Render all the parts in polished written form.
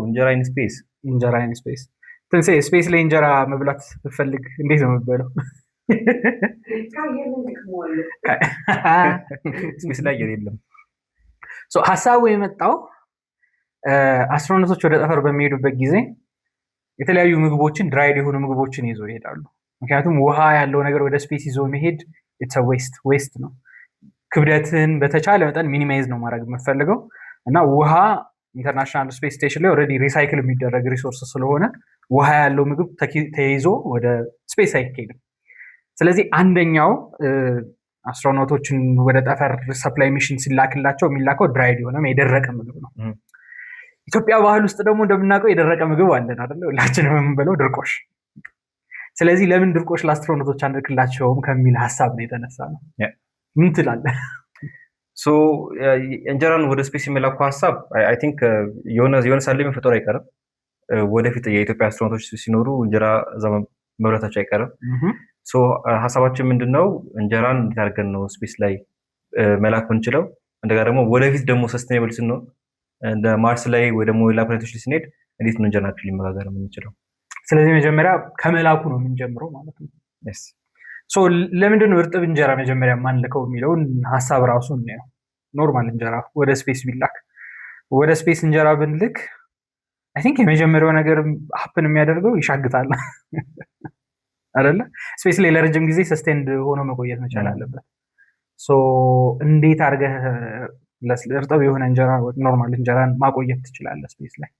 እንጀራ ኢን ስፔስ እንጀራ ኢን ስፔስ ትንሴ ስፔስ ላይ እንጀራ መብላት ብፈልግ እንዴት ነው የምበለው? ስፔስ ላይ የለም። ሀሳቡ የመጣው አስትሮኖቶች ወደ ጠፈር በሚሄዱበት ጊዜ የተለያዩ ምግቦችን ድራይድ የሆኑ ምግቦችን ይዞ ይሄዳሉ። ምክንያቱም ውሃ ያለው ነገር ወደ ስፔስ ይዞ መሄድ ዌስት ነው። ክብደትን በተቻለ መጠን ሚኒማይዝ ነው ማድረግ የምፈልገው እና ውሃ ኢንተርናሽናል ስፔስ ስቴሽን ላይ ኦልሬዲ ሪሳይክል የሚደረግ ሪሶርስ ስለሆነ ውሃ ያለው ምግብ ተይዞ ወደ ስፔስ አይሄድም። ስለዚህ አንደኛው አስትሮኖቶችን ወደ ጠፈር ሰፕላይ ሚሽን ሲላክላቸው የሚላከው ድራይድ የሆነ የደረቀ ምግብ ነው። ኢትዮጵያ ባህል ውስጥ ደግሞ እንደምናውቀው የደረቀ ምግብ አለን አይደል? ሁላችንም የምንበለው ድርቆሽ። ስለዚህ ለምን ድርቆሽ ለአስትሮኖቶች አንልክላቸውም ከሚል ሀሳብ ነው የተነሳ ነው። ምን ትላለህ? እንጀራን ወደ ስፔስ የሚላኩ ሀሳብ አይ ቲንክ የሆነ ሳለ መፈጠሩ አይቀርም። ወደፊት የኢትዮጵያ አስትሮኖቶች ሲኖሩ እንጀራ እዛ መብላታቸው አይቀርም። ሀሳባችን ምንድነው? እንጀራን እንዴት አድርገን ነው ስፔስ ላይ መላክ ምንችለው? እንደጋ ደግሞ ወደፊት ደግሞ ሰስቴኔብል ስንሆን እንደ ማርስ ላይ ወይ ደግሞ ሌላ ፕላኔቶች ላይ ስንሄድ እንዴት ነው እንጀራችን ሊመጋገር የምንችለው? ስለዚህ መጀመሪያ ከመላኩ ነው የምንጀምረው ማለት ነው። ለምንድን ነው እርጥብ እንጀራ መጀመሪያ ማንልከው የሚለውን ሀሳብ ራሱ እናየው። ኖርማል እንጀራ ወደ ስፔስ ቢላክ ወደ ስፔስ እንጀራ ብንልክ አይ ቲንክ የመጀመሪያው ነገር ሀፕን የሚያደርገው ይሻግታል አይደለ? ስፔስ ላይ ለረጅም ጊዜ ሰስቴንድ ሆኖ መቆየት መቻል አለበት። እንዴት አድርገህ እርጥብ የሆነ እንጀራ ኖርማል እንጀራን ማቆየት ትችላለህ ስፔስ ላይ?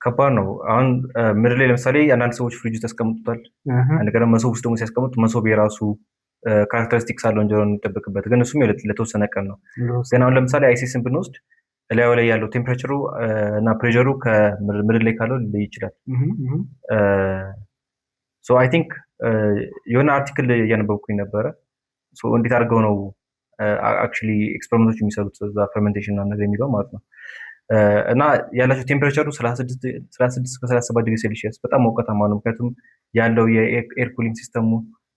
ከባድ ነው። አሁን ምድር ላይ ለምሳሌ አንዳንድ ሰዎች ፍሪጅ ውስጥ ያስቀምጡታል። ነገር መሶብ ውስጥ ደግሞ ሲያስቀምጡ መሶብ የራሱ ካራክተሪስቲክስ አለው እንጀራውን የሚጠበቅበት፣ ግን እሱም ለተወሰነ ቀን ነው። ግን አሁን ለምሳሌ አይሲስን ብንወስድ እላዩ ላይ ያለው ቴምፕሬቸሩ እና ፕሬሸሩ ከምድር ላይ ካለው ሊለይ ይችላል። አይ ቲንክ የሆነ አርቲክል እያነበብኩኝ ነበረ። እንዴት አድርገው ነው አክቹዋሊ ኤክስፐሪመንቶች የሚሰሩት እዛ ፈርመንቴሽን እና ነገር የሚለው ማለት ነው። እና ያላቸው ቴምፕሬቸሩ 36-37 ዲግሪ ሴልሺየስ በጣም ሞቃታማ ነው። ምክንያቱም ያለው የኤር ኩሊንግ ሲስተሙ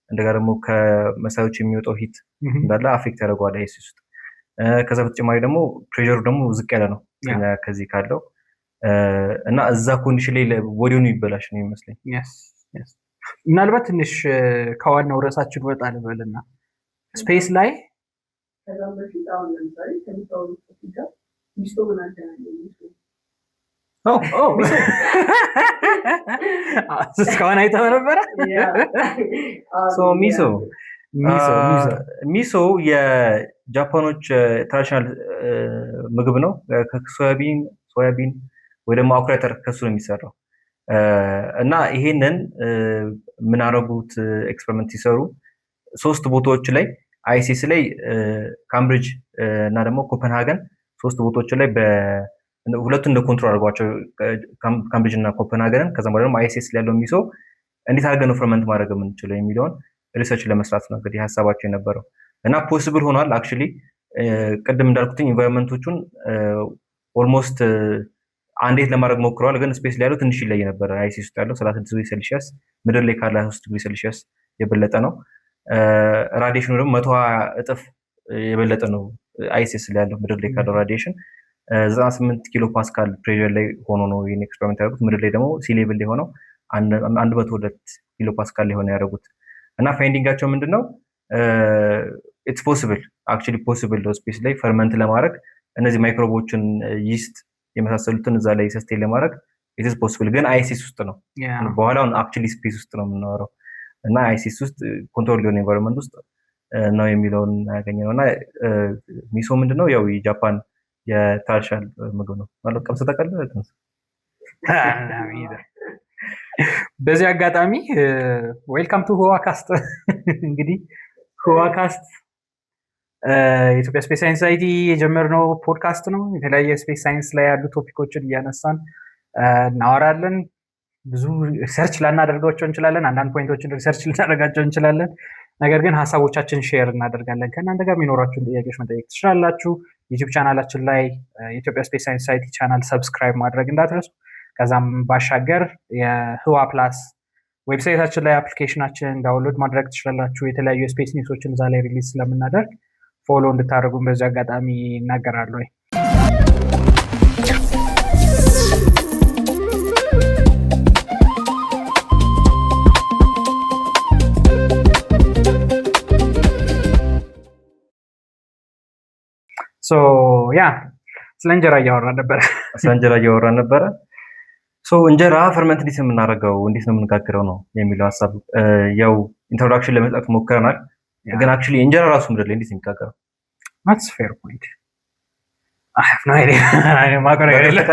እንደጋ ደግሞ ከመሳዮች የሚወጣው ሂት እንዳለ አፌክት ያደርገዋል አይሲስ ውስጥ። ከዛ በተጨማሪ ደግሞ ፕሬሸሩ ደግሞ ዝቅ ያለ ነው ከዚህ ካለው እና እዛ ኮንዲሽን ላይ ወዲያውኑ ይበላሽ ነው ይመስለኝ። ምናልባት ትንሽ ከዋናው ርዕሳችን ወጣ ልበልና ስፔስ ላይ ከዛም በፊት አሁን ለምሳሌ ከሚታወቁት ጋር ሚስቶ ምን አገናኘው? እስካሁን አይተኸው ነበረ? ሚሶ የጃፓኖች ትራዲሽናል ምግብ ነው። ሶያቢን ወይ ደግሞ አኩሪ አተር ከሱ ነው የሚሰራው። እና ይሄንን ምን አደረጉት? ኤክስፐሪመንት ሲሰሩ 3 ቦታዎች ላይ አይሲስ ላይ ካምብሪጅ እና ደግሞ ኮፐንሃገን 3 ቦታዎች ላይ ሁለቱን እንደ ኮንትሮል አድርጓቸው ካምብሪጅ እና ኮፐንሃገንን። ከዛ በኋላ ደግሞ አይሲስ ላይ ያለው ሚሶ እንዴት አድርገን ነው ፈርመንት ማድረግ የምንችለው የሚለውን ሪሰርች ለመስራት ነው እንግዲህ ሀሳባቸው የነበረው እና ፖሲብል ሆኗል። አክቹሊ ቅድም እንዳልኩትኝ ኢንቫይሮንመንቶቹን ኦልሞስት አንዴት ለማድረግ ሞክረዋል። ግን ስፔስ ላይ ያለው ትንሽ ይለይ ነበር። አይሲስ ውስጥ ያለው 36 ዲግሪ ሴልሺየስ ምድር ላይ ካለ 23 ዲግሪ ሴልሺየስ የበለጠ ነው። ራዲዬሽኑ ደግሞ 120 እጥፍ የበለጠ ነው አይሲስ ላይ ያለው ምድር ላይ ካለው ራዲዬሽን። 98 ኪሎ ፓስካል ፕሬሸር ላይ ሆኖ ነው ይሄን ኤክስፐሪመንት ያደረጉት። ምድር ላይ ደግሞ ሲ ሌቭል ላይ ሆነው 102 ኪሎ ፓስካል ላይ ሆነ ያደረጉት እና ፋይንዲንጋቸው ምንድነው? ኢትስ ፖሲብል አክቹሊ ፖሲብል ነው ስፔስ ላይ ፈርመንት ለማድረግ እነዚህ ማይክሮቦችን ይስት የመሳሰሉትን እዛ ላይ ሰስቴን ለማድረግ ኢትስ ፖሲብል። ግን አይሲስ ውስጥ ነው። በኋላውን አክቹሊ ስፔስ ውስጥ ነው የምናወራው እና አይሲስ ውስጥ ኮንትሮል ሊሆን ኤንቫይሮንመንት ውስጥ ነው የሚለውን ያገኘነው እና ሚሶ ምንድነው? ያው የጃፓን የትራዲሽናል ምግብ ነው ማለት ቀምሰ ተቀበለ። በዚህ አጋጣሚ ዌልካም ቱ ህዋካስት። እንግዲህ ህዋካስት የኢትዮጵያ ስፔስ ሳይንስ ሶሳይቲ የጀመርነው ፖድካስት ነው። የተለያየ ስፔስ ሳይንስ ላይ ያሉ ቶፒኮችን እያነሳን እናወራለን። ብዙ ሪሰርች ላናደርጋቸው እንችላለን። አንዳንድ ፖይንቶችን ሪሰርች ልናደርጋቸው እንችላለን። ነገር ግን ሀሳቦቻችን ሼር እናደርጋለን። ከእናንተ ጋር የሚኖራችሁን ጥያቄዎች መጠየቅ ትችላላችሁ። ዩቲዩብ ቻናላችን ላይ የኢትዮጵያ ስፔስ ሳይንስ ሶሳይቲ ቻናል ሰብስክራይብ ማድረግ እንዳትረሱ። ከዛም ባሻገር የህዋ ፕላስ ዌብሳይታችን ላይ አፕሊኬሽናችን ዳውንሎድ ማድረግ ትችላላችሁ። የተለያዩ የስፔስ ኒውሶችን እዛ ላይ ሪሊዝ ስለምናደርግ ፎሎ እንድታደርጉን በዚህ አጋጣሚ እናገራለሁ። ሶ ያ ስለ እንጀራ እያወራን ነበረ። ሶ እንጀራ ፈርመንት እንዴት ነው የምናደርገው፣ እንዴት ነው የምንጋግረው ነው የሚለው ሀሳብ ያው ኢንትሮዳክሽን ለመስጠት ሞክረናል። ግን አክቹሊ እንጀራ ራሱ ምድር ላይ እንዴት ነው የሚጋገረው? That's fair point. I have no idea. I ማውቀው ነገር የለም።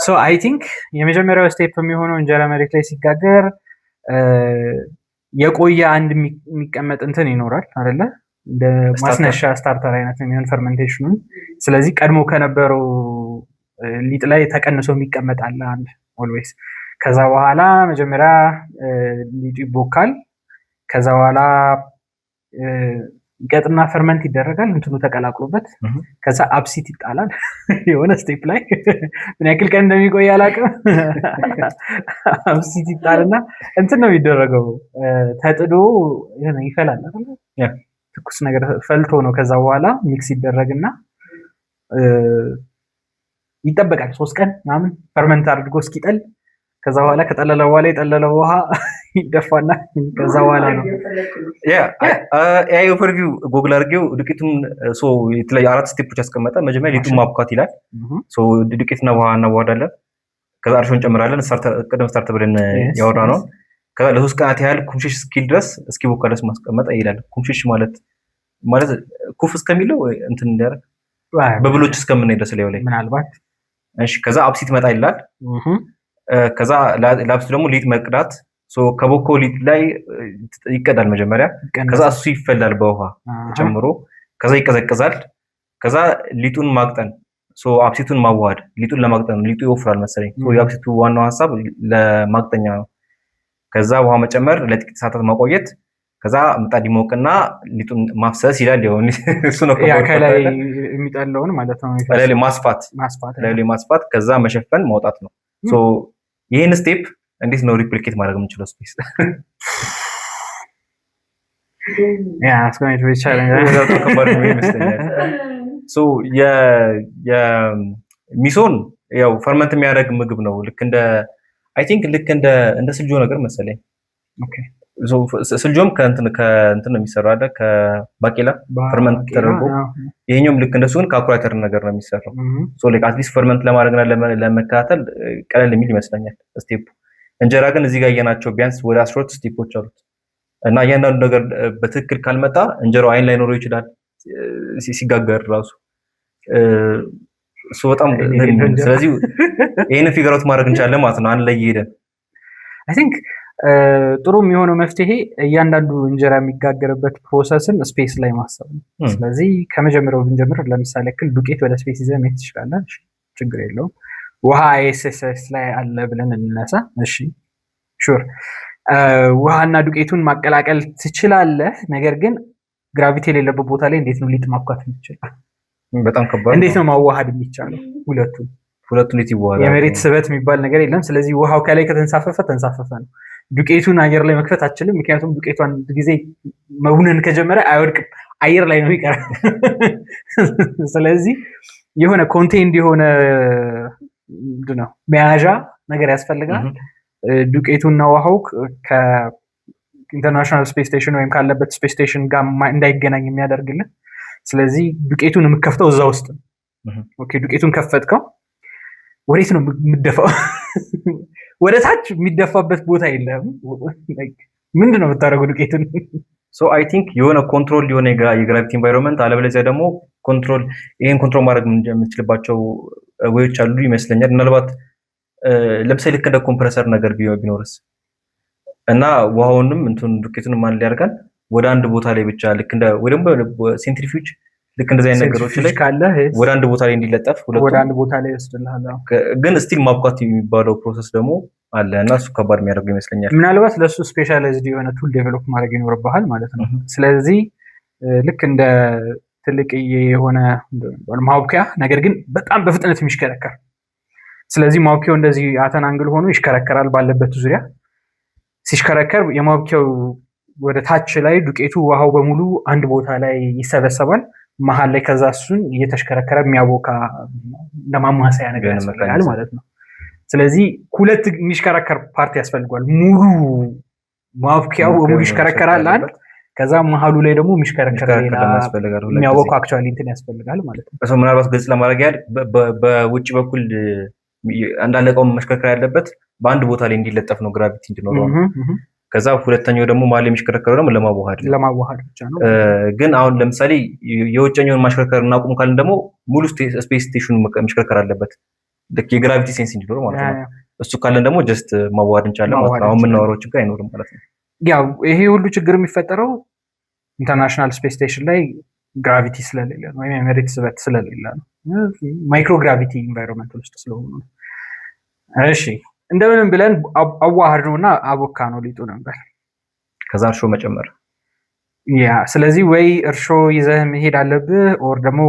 ሶ አይ ቲንክ የመጀመሪያው ስቴፕ የሚሆነው እንጀራ መሬት ላይ ሲጋገር የቆየ አንድ የሚቀመጥ እንትን ይኖራል አይደለ? እንደ ማስነሻ ስታርተር አይነት የሚሆን ፈርመንቴሽኑን። ስለዚህ ቀድሞ ከነበረው ሊጥ ላይ ተቀንሶ የሚቀመጥ አለ አንድ ኦልዌይስ። ከዛ በኋላ መጀመሪያ ሊጡ ይቦካል። ከዛ በኋላ ገጥና ፈርመንት ይደረጋል እንትኑ ተቀላቅሎበት። ከዛ አብሲት ይጣላል የሆነ ስቴፕ ላይ ምን ያክል ቀን እንደሚቆይ አላውቅም። አብሲት ይጣልና እንትን ነው የሚደረገው ተጥዶ ይፈላል አይደል? ትኩስ ነገር ፈልቶ ነው። ከዛ በኋላ ሚክስ ይደረግና ይጠበቃል 3 ቀን ምናምን ፈርመንት አድርጎ እስኪጠል። ከዛ በኋላ ከጠለለ በኋላ የጠለለው ውሃ ይደፋና ከዛ በኋላ ነው ኤአይ ኦቨርቪው ጉግል አድርጌው ዱቄቱን የተለያዩ 4 ስቴፖች ያስቀመጠ። መጀመሪያ ሊጡን ማብኳት ይላል። ዱቄትና ውሃ እናዋህዳለን። ከዛ እርሾ እንጨምራለን። ቅድም ስታርት ብለን ያወራ ነው። ከዛ ለ3 ቀናት ያህል ኩምሽሽ እስኪል ድረስ እስኪቦካ ድረስ ማስቀመጥ ይላል። ኩምሽሽ ማለት ኩፍ እስከሚለው እንትን እንዲያደርግ በብሎች እስከምናይ ድረስ ላይ ምናልባት። እሺ ከዛ አብሲት መጣ ይላል። ከዛ ለአብሲቱ ደግሞ ሊጥ መቅዳት። ከቦኮ ሊጥ ላይ ይቀዳል መጀመሪያ። ከዛ እሱ ይፈላል በውሃ ተጨምሮ። ከዛ ይቀዘቅዛል። ከዛ ሊጡን ማቅጠን አብሲቱን ማዋሃድ። ሊጡን ለማቅጠን ሊጡ ይወፍራል መሰለኝ። የአብሲቱ ዋናው ሀሳብ ለማቅጠኛ ነው። ከዛ ውሃ መጨመር፣ ለጥቂት ሰዓታት ማቆየት። ከዛ ምጣድ ይሞቅና ሊጡን ማፍሰስ ይላል። ይሁን እሱ ነው ከላይ የሚጠለውን ማለት ነው። ላይ ማስፋት ከዛ መሸፈን ማውጣት ነው። ይህን ስቴፕ እንዴት ነው ሪፕሊኬት ማድረግ የምንችለው? ስፔስ ሚሶን ያው ፈርመንት የሚያደርግ ምግብ ነው። ልክ እንደ ስልጆ ነገር መሰለኝ። ስልጆም ከእንትን ነው የሚሰራው አይደል? ከባቄላ ፈርመንት ተደርጎ። ይሄኛውም ልክ እንደሱ ግን ከአኩሪ ነገር ነው የሚሰራው። አትሊስት ፈርመንት ለማድረግና ለመከታተል ቀለል የሚል ይመስለኛል ስቴፑ። እንጀራ ግን እዚህ ጋር ያየናቸው ቢያንስ ወደ 12 ስቴፖች አሉት እና እያንዳንዱ ነገር በትክክል ካልመጣ እንጀራው አይን ላይ ኖረው ይችላል ሲጋገር ራሱ በጣም። ስለዚህ ይሄን ፊገር አውት ማድረግ እንችላለን ማለት ነው። አንድ ላይ ይሄዳል። አይ ቲንክ ጥሩ የሚሆነው መፍትሄ እያንዳንዱ እንጀራ የሚጋገርበት ፕሮሰስን ስፔስ ላይ ማሰብ ነው። ስለዚህ ከመጀመሪያው ብንጀምር ለምሳሌ ክል ዱቄት ወደ ስፔስ ይዘህ መሄድ ትችላለህ። ችግር የለውም። ውሃ ኤስኤስኤስ ላይ አለ ብለን እንነሳ። እሺ ሹር ውሃና ዱቄቱን ማቀላቀል ትችላለህ። ነገር ግን ግራቪቲ የሌለበት ቦታ ላይ እንዴት ነው ሊጥ ማብኳት የሚችለው? በጣም ከባድ። እንዴት ነው ማዋሃድ የሚቻለው? ሁለቱን እንዴት ይዋሃዳል? የመሬት ስበት የሚባል ነገር የለም። ስለዚህ ውሃው ከላይ ከተንሳፈፈ ነው። ዱቄቱን አየር ላይ መክፈት አችልም። ምክንያቱም ዱቄቱ አንድ ጊዜ መቡነን ከጀመረ አይወድቅም፣ አየር ላይ ነው ይቀራል። ስለዚህ የሆነ ኮንቴንድ የሆነ ምንድነው መያዣ ነገር ያስፈልጋል። ዱቄቱና ውሃው ከኢንተርናሽናል ስፔስ ስቴሽን ወይም ካለበት ስፔስ ስቴሽን ጋር እንዳይገናኝ የሚያደርግልን። ስለዚህ ዱቄቱን የምከፍተው እዛ ውስጥ ነው። ኦኬ ዱቄቱን ከፈትከው ወዴት ነው የምትደፋው? ወደ ታች የሚደፋበት ቦታ የለም። ምንድነው የምታደርገው ዱቄቱን? አይ ቲንክ የሆነ ኮንትሮል የሆነ የግራቪቲ ኢንቫይሮንመንት፣ አለበለዚያ ደግሞ ይሄን ኮንትሮል ማድረግ የምንችልባቸው ወዮች አሉ ይመስለኛል። ምናልባት ለምሳሌ ልክ እንደ ኮምፕረሰር ነገር ቢኖርስ እና ውሃውንም ዱቄቱንም ማን ሊያደርጋል ወደ አንድ ቦታ ላይ ብቻ ልክ እንደ ወይ ደግሞ ሴንትሪፊውጅ ልክ እንደዚህ አይነት ነገሮች ላይ ካለ ወደ አንድ ቦታ ላይ እንዲለጠፍ ወደ አንድ ቦታ ላይ ይወስድልሃል። ግን ስቲል ማብኳት የሚባለው ፕሮሰስ ደግሞ አለ እና እሱ ከባድ የሚያደርገው ይመስለኛል። ምናልባት ለሱ ስፔሻላይዝድ የሆነ ቱል ዴቨሎፕ ማድረግ ይኖርብሃል ማለት ነው። ስለዚህ ልክ እንደ ትልቅ የሆነ ማብኪያ ነገር ግን በጣም በፍጥነት የሚሽከረከር። ስለዚህ ማብኪያው እንደዚህ አተናንግል ሆኖ ይሽከረከራል ባለበት ዙሪያ። ሲሽከረከር የማብኪያው ወደ ታች ላይ ዱቄቱ ውሃው በሙሉ አንድ ቦታ ላይ ይሰበሰባል መሀል ላይ። ከዛ እሱን እየተሽከረከረ የሚያቦካ ለማማሰያ ነገር ያስፈልጋል ማለት ነው። ስለዚህ ሁለት የሚሽከረከር ፓርቲ ያስፈልጓል። ሙሉ ማብኪያው በሙሉ ይሽከረከራል አንድ፣ ከዛ መሀሉ ላይ ደግሞ የሚሽከረከር ሌላ የሚያወቁ አክቹዋሊ እንትን ያስፈልጋል ማለት ነው። ሰው ምናልባት ግልጽ ለማድረግ ያህል በውጭ በኩል እንዳለ እቃው መሽከርከር ያለበት በአንድ ቦታ ላይ እንዲለጠፍ ነው ግራቪቲ እንዲኖረው ነው። ከዛ ሁለተኛው ደግሞ መሀል የሚሽከረከረው ደግሞ ለማዋሃድ ብቻ ነው። ግን አሁን ለምሳሌ የውጨኛውን ማሽከርከር እናቁም ካልን ደግሞ ሙሉ ስፔስ ስቴሽኑ መሽከርከር አለበት ልክ የግራቪቲ ሴንስ እንዲኖር ማለት ነው። እሱ ካለን ደግሞ ጀስት ማዋሃድ እንችላለን ማለት ነው። አሁን የምናወራው ችግር አይኖርም ማለት ነው። ያው ይሄ ሁሉ ችግር የሚፈጠረው ኢንተርናሽናል ስፔስ ስቴሽን ላይ ግራቪቲ ስለሌለ ነው፣ ወይም የመሬት ስበት ስለሌለ ነው። ማይክሮግራቪቲ ኢንቫይሮንመንት ውስጥ ስለሆኑ ነው። እሺ እንደምንም ብለን አዋሃድ ነውና አቦካ ነው ሊጡ ነበር። ከዛ እርሾ መጨመር ያ ስለዚህ ወይ እርሾ ይዘህ መሄድ አለብህ ኦር ደግሞ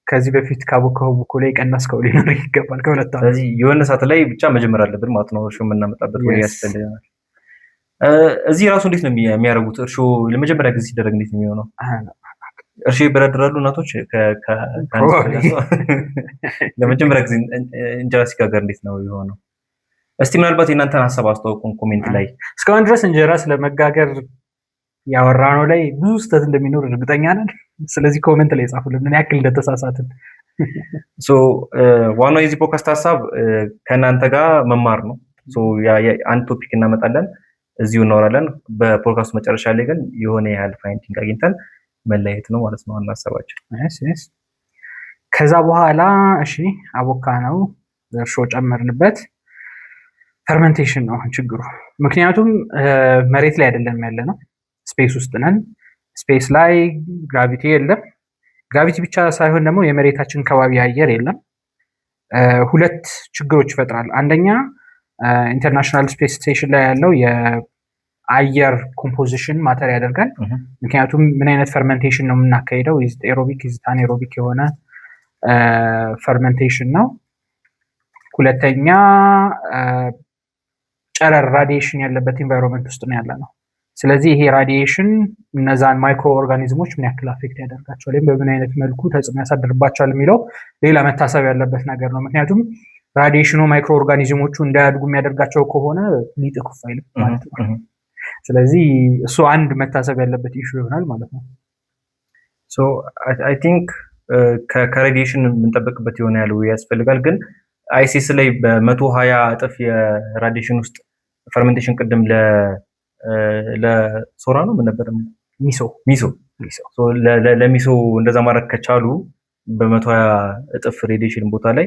ከዚህ በፊት ካቦካው ቡኮ ላይ ቀነስከው ሊኖር ይገባል ከሁለት። ስለዚህ የሆነ ሰዓት ላይ ብቻ መጀመር አለብን ማለት ነው። እርሾ የምናመጣበት ወይ ያስፈልጋል። እዚህ ራሱ እንዴት ነው የሚያደርጉት? እርሾ ለመጀመሪያ ጊዜ ሲደረግ እንዴት ነው የሚሆነው? እርሾ ይበረድራሉ እናቶች ለመጀመሪያ ጊዜ እንጀራ ሲጋገር እንዴት ነው የሆነው? እስቲ ምናልባት የእናንተን ሀሳብ አስተዋውቁን ኮሜንት ላይ። እስካሁን ድረስ እንጀራ ስለመጋገር ያወራነው ላይ ብዙ ስህተት እንደሚኖር እርግጠኛ ነን። ስለዚህ ኮሜንት ላይ ጻፉልን ምን ያክል እንደተሳሳትን። ዋናው የዚህ ፖድካስት ሀሳብ ከእናንተ ጋር መማር ነው። አንድ ቶፒክ እናመጣለን፣ እዚሁ እናወራለን። በፖድካስቱ መጨረሻ ላይ ግን የሆነ ያህል ፋይንዲንግ አግኝተን መለየት ነው ማለት ነው ዋና ሀሳባችን። ከዛ በኋላ እሺ አቦካ ነው፣ እርሾ ጨመርንበት። ፈርመንቴሽን ነው ችግሩ። ምክንያቱም መሬት ላይ አይደለም ያለ ነው፣ ስፔስ ውስጥ ነን። ስፔስ ላይ ግራቪቲ የለም። ግራቪቲ ብቻ ሳይሆን ደግሞ የመሬታችን ከባቢ አየር የለም። ሁለት ችግሮች ይፈጥራል። አንደኛ ኢንተርናሽናል ስፔስ ስቴሽን ላይ ያለው የአየር ኮምፖዚሽን ማተር ያደርጋል። ምክንያቱም ምን አይነት ፈርመንቴሽን ነው የምናካሄደው? ኤሮቢክ አናኤሮቢክ የሆነ ፈርመንቴሽን ነው። ሁለተኛ ጨረር ራዲዬሽን ያለበት ኢንቫይሮንመንት ውስጥ ነው ያለ ነው። ስለዚህ ይሄ ራዲዬሽን እነዛን ማይክሮ ኦርጋኒዝሞች ምን ያክል አፌክት ያደርጋቸዋል ወይም በምን አይነት መልኩ ተጽዕኖ ያሳድርባቸዋል የሚለው ሌላ መታሰብ ያለበት ነገር ነው። ምክንያቱም ራዲዬሽኑ ማይክሮ ኦርጋኒዝሞቹ እንዳያድጉ የሚያደርጋቸው ከሆነ ሊጥ ኩፍ አይልም ማለት ነው። ስለዚህ እሱ አንድ መታሰብ ያለበት ኢሹ ይሆናል ማለት ነው። አይ ቲንክ ከራዲዬሽን የምንጠበቅበት የሆነ ያለው ያስፈልጋል። ግን አይሲስ ላይ በ120 እጥፍ የራዲዬሽን ውስጥ ፈርመንቴሽን ቅድም ለሶራ ነው ምን ነበር ሚሶ ለሚሶ እንደዛ ማድረግ ከቻሉ በ120 እጥፍ ሬዲዬሽን ቦታ ላይ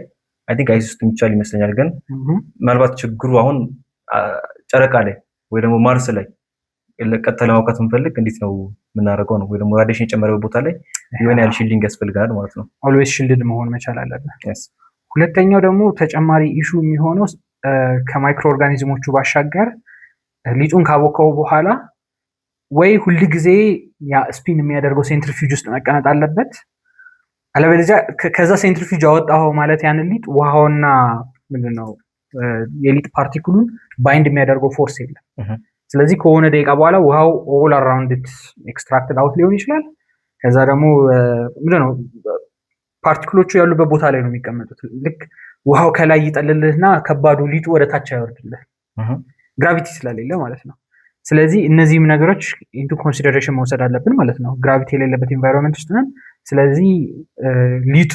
አይ ቲንክ አይሲስ ውስጥ የሚቻል ይመስለኛል። ግን ምናልባት ችግሩ አሁን ጨረቃ ላይ ወይ ደግሞ ማርስ ላይ ቀጥታ ለማውቃት የምንፈልግ እንዴት ነው የምናደርገው ነው? ወይ ደግሞ ራዲዬሽን የጨመረበት ቦታ ላይ የሆነ ያህል ሺልዲንግ ያስፈልጋል ማለት ነው። ኦልዌይስ ሺልድድ መሆን መቻል አለብን። ሁለተኛው ደግሞ ተጨማሪ ኢሹ የሚሆነው ከማይክሮ ኦርጋኒዝሞቹ ባሻገር ሊጡን ካቦካው በኋላ ወይ ሁል ጊዜ ያ ስፒን የሚያደርገው ሴንትሪፊውጅ ውስጥ መቀመጥ አለበት። አለበለዚያ ከዛ ሴንትሪፊውጅ አወጣው ማለት ያንን ሊጥ ውሃውና ምንድነው የሊጥ ፓርቲክሉን ባይንድ የሚያደርገው ፎርስ የለም። ስለዚህ ከሆነ ደቂቃ በኋላ ውሃው ኦል አራውንድ ኢት ኤክስትራክትድ አውት ሊሆን ይችላል። ከዛ ደግሞ ምንድነው ፓርቲክሎቹ ያሉበት ቦታ ላይ ነው የሚቀመጡት። ልክ ውሃው ከላይ ይጠልልህና ከባዱ ሊጡ ወደ ታች ያወርድልህ ግራቪቲ ስለሌለ ማለት ነው። ስለዚህ እነዚህም ነገሮች ኢንቱ ኮንሲደሬሽን መውሰድ አለብን ማለት ነው። ግራቪቲ የሌለበት ኢንቫይሮንመንት ውስጥ ነን። ስለዚህ ሊጥ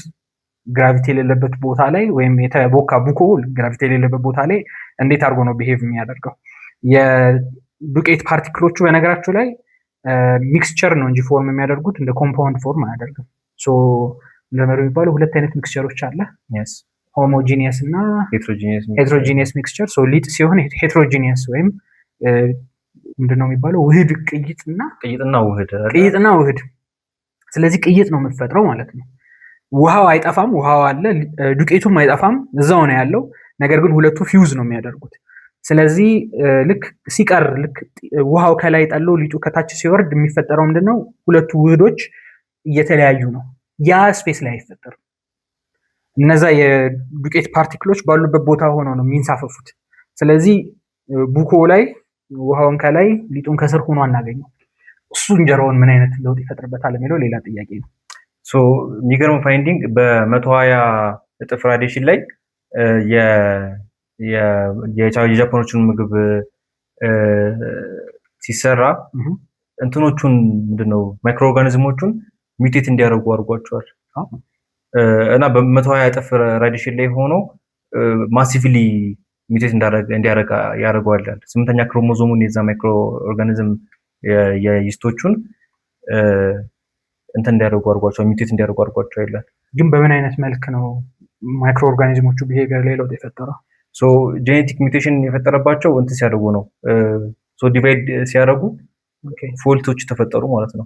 ግራቪቲ የሌለበት ቦታ ላይ ወይም የተቦካ ቡኮ ግራቪቲ የሌለበት ቦታ ላይ እንዴት አድርጎ ነው ቢሄቭ የሚያደርገው? የዱቄት ፓርቲክሎቹ በነገራቸው ላይ ሚክስቸር ነው እንጂ ፎርም የሚያደርጉት እንደ ኮምፓውንድ ፎርም አያደርግም። እንደመሩ የሚባለው ሁለት አይነት ሚክስቸሮች አለ፣ ሆሞጂኒየስ እና ሄትሮጂኒየስ ሚክስቸር። ሊጥ ሲሆን ሄትሮጂኒየስ ወይም ምንድነው የሚባለው ውህድ፣ ቅይጥና ውህድ። ስለዚህ ቅይጥ ነው የምትፈጥረው ማለት ነው። ውሃው አይጠፋም፣ ውሃው አለ፣ ዱቄቱም አይጠፋም፣ እዛው ነው ያለው። ነገር ግን ሁለቱ ፊውዝ ነው የሚያደርጉት። ስለዚህ ልክ ውሃው ከላይ ጠሎ ሊጡ ከታች ሲወርድ የሚፈጠረው ምንድነው? ሁለቱ ውህዶች እየተለያዩ ነው። ያ ስፔስ ላይ አይፈጠርም። እነዛ የዱቄት ፓርቲክሎች ባሉበት ቦታ ሆነው ነው የሚንሳፈፉት። ስለዚህ ቡኮ ላይ ውሃውን ከላይ ሊጡን ከስር ሆኖ አናገኘው። እሱ እንጀራውን ምን አይነት ለውጥ ይፈጥርበታል የሚለው ሌላ ጥያቄ ነው። የሚገርም ፋይንዲንግ በ120 እጥፍ ራዲዬሽን ላይ የጃፓኖችን ምግብ ሲሰራ እንትኖቹን ምንድነው ማይክሮ ኦርጋኒዝሞቹን ሚውቴት እንዲያደርጉ አድርጓቸዋል እና በ120 እጥፍ ራዲሽን ላይ ሆኖ ማሲቭሊ ሚውቴት እንዲያደርግ ያደርገዋል። 8ኛ ክሮሞዞሙን የዛ ማይክሮ ኦርጋኒዝም የይስቶቹን እንትን እንዲያደርጉ አድርጓቸዋል፣ ሚውቴት እንዲያደርጉ አድርጓቸዋል ይላል። ግን በምን አይነት መልክ ነው ማይክሮ ኦርጋኒዝሞቹ ቢሄቪየር ላይ ለውጥ የፈጠረው? ሶ ጄኔቲክ ሚውቴሽን የፈጠረባቸው እንትን ሲያደርጉ ነው። ሶ ዲቫይድ ሲያደርጉ ፎልቶች ተፈጠሩ ማለት ነው።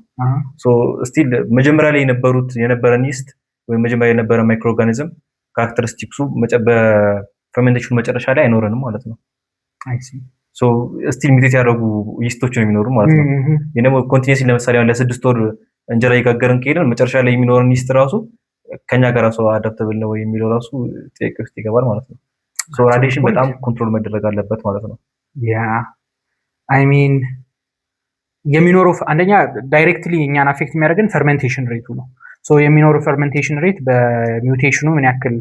ሶ ስቲል መጀመሪያ ላይ የነበረን ይስት ወይም መጀመሪያ የነበረ ማይክሮ ኦርጋኒዝም ካራክተሪስቲክሱ በፈርሜንቴሽኑ መጨረሻ ላይ አይኖረንም ማለት ነው። ሶ ስቲል ሚውቴት ያደረጉ ይስቶች ነው የሚኖሩ ማለት ነው። ይሄ ደግሞ ኮንቲኒየስሊ ለምሳሌ አሁን ለ6 ወር እንጀራ እየጋገርን ከሄድን መጨረሻ ላይ የሚኖረን ይስት ራሱ ከኛ ጋር ራሱ አዳፕተብል ነው የሚለው ራሱ ጥያቄ ውስጥ ይገባል ማለት ነው። ሶ ራዲዬሽን በጣም ኮንትሮል መደረግ አለበት ማለት ነው። ያ አይ ሚን የሚኖረው አንደኛ ዳይሬክትሊ እኛን አፌክት የሚያደርገን ፈርሜንቴሽን ሬቱ ነው። ሶ የሚኖረው ፈርሜንቴሽን ሬት በሚውቴሽኑ ምን ያክል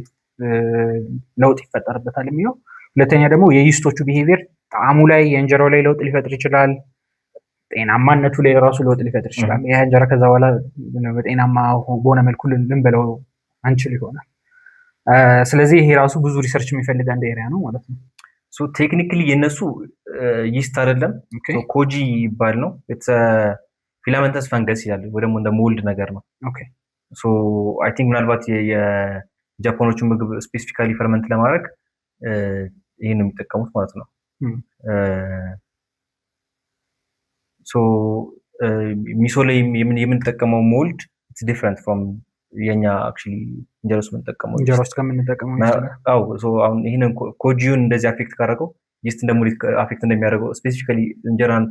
ለውጥ ይፈጠርበታል የሚለው። ሁለተኛ ደግሞ የይስቶቹ ቢሄቪየር ጣዕሙ ላይ የእንጀራው ላይ ለውጥ ሊፈጥር ይችላል። ጤናማነቱ ላይ ራሱ ለውጥ ሊፈጥር ይችላል። ይህ እንጀራ ከዛ በኋላ በጤናማ በሆነ መልኩ ልንበለው አንችል ይሆናል። ስለዚህ ይሄ ራሱ ብዙ ሪሰርች የሚፈልግ አንድ ኤሪያ ነው ማለት ነው። ሶ ቴክኒካሊ የነሱ ይስት አይደለም፣ ኮጂ ይባል ነው። ፊላመንተስ ፈንገስ ይላል ወይ ደግሞ እንደ ሞልድ ነገር ነው። ሶ አይ ቲንክ ምናልባት የጃፓኖቹን ምግብ ስፔሲፊካሊ ፈርመንት ለማድረግ ይህን ነው የሚጠቀሙት ማለት ነው። ሶ ሚሶ ላይ የምንጠቀመው ሞልድ ኢትስ ዲፍረንት ፍሮም የኛ አክቹሊ እንጀራ ውስጥ የምንጠቀመው እንጀራ ውስጥ ከምንጠቀመው ሶ አሁን ይህንን ኮጂውን እንደዚህ አፌክት ካደረገው ይስት እንደሞልድ አፌክት እንደሚያደርገው ስፔሲፊካሊ እንጀራን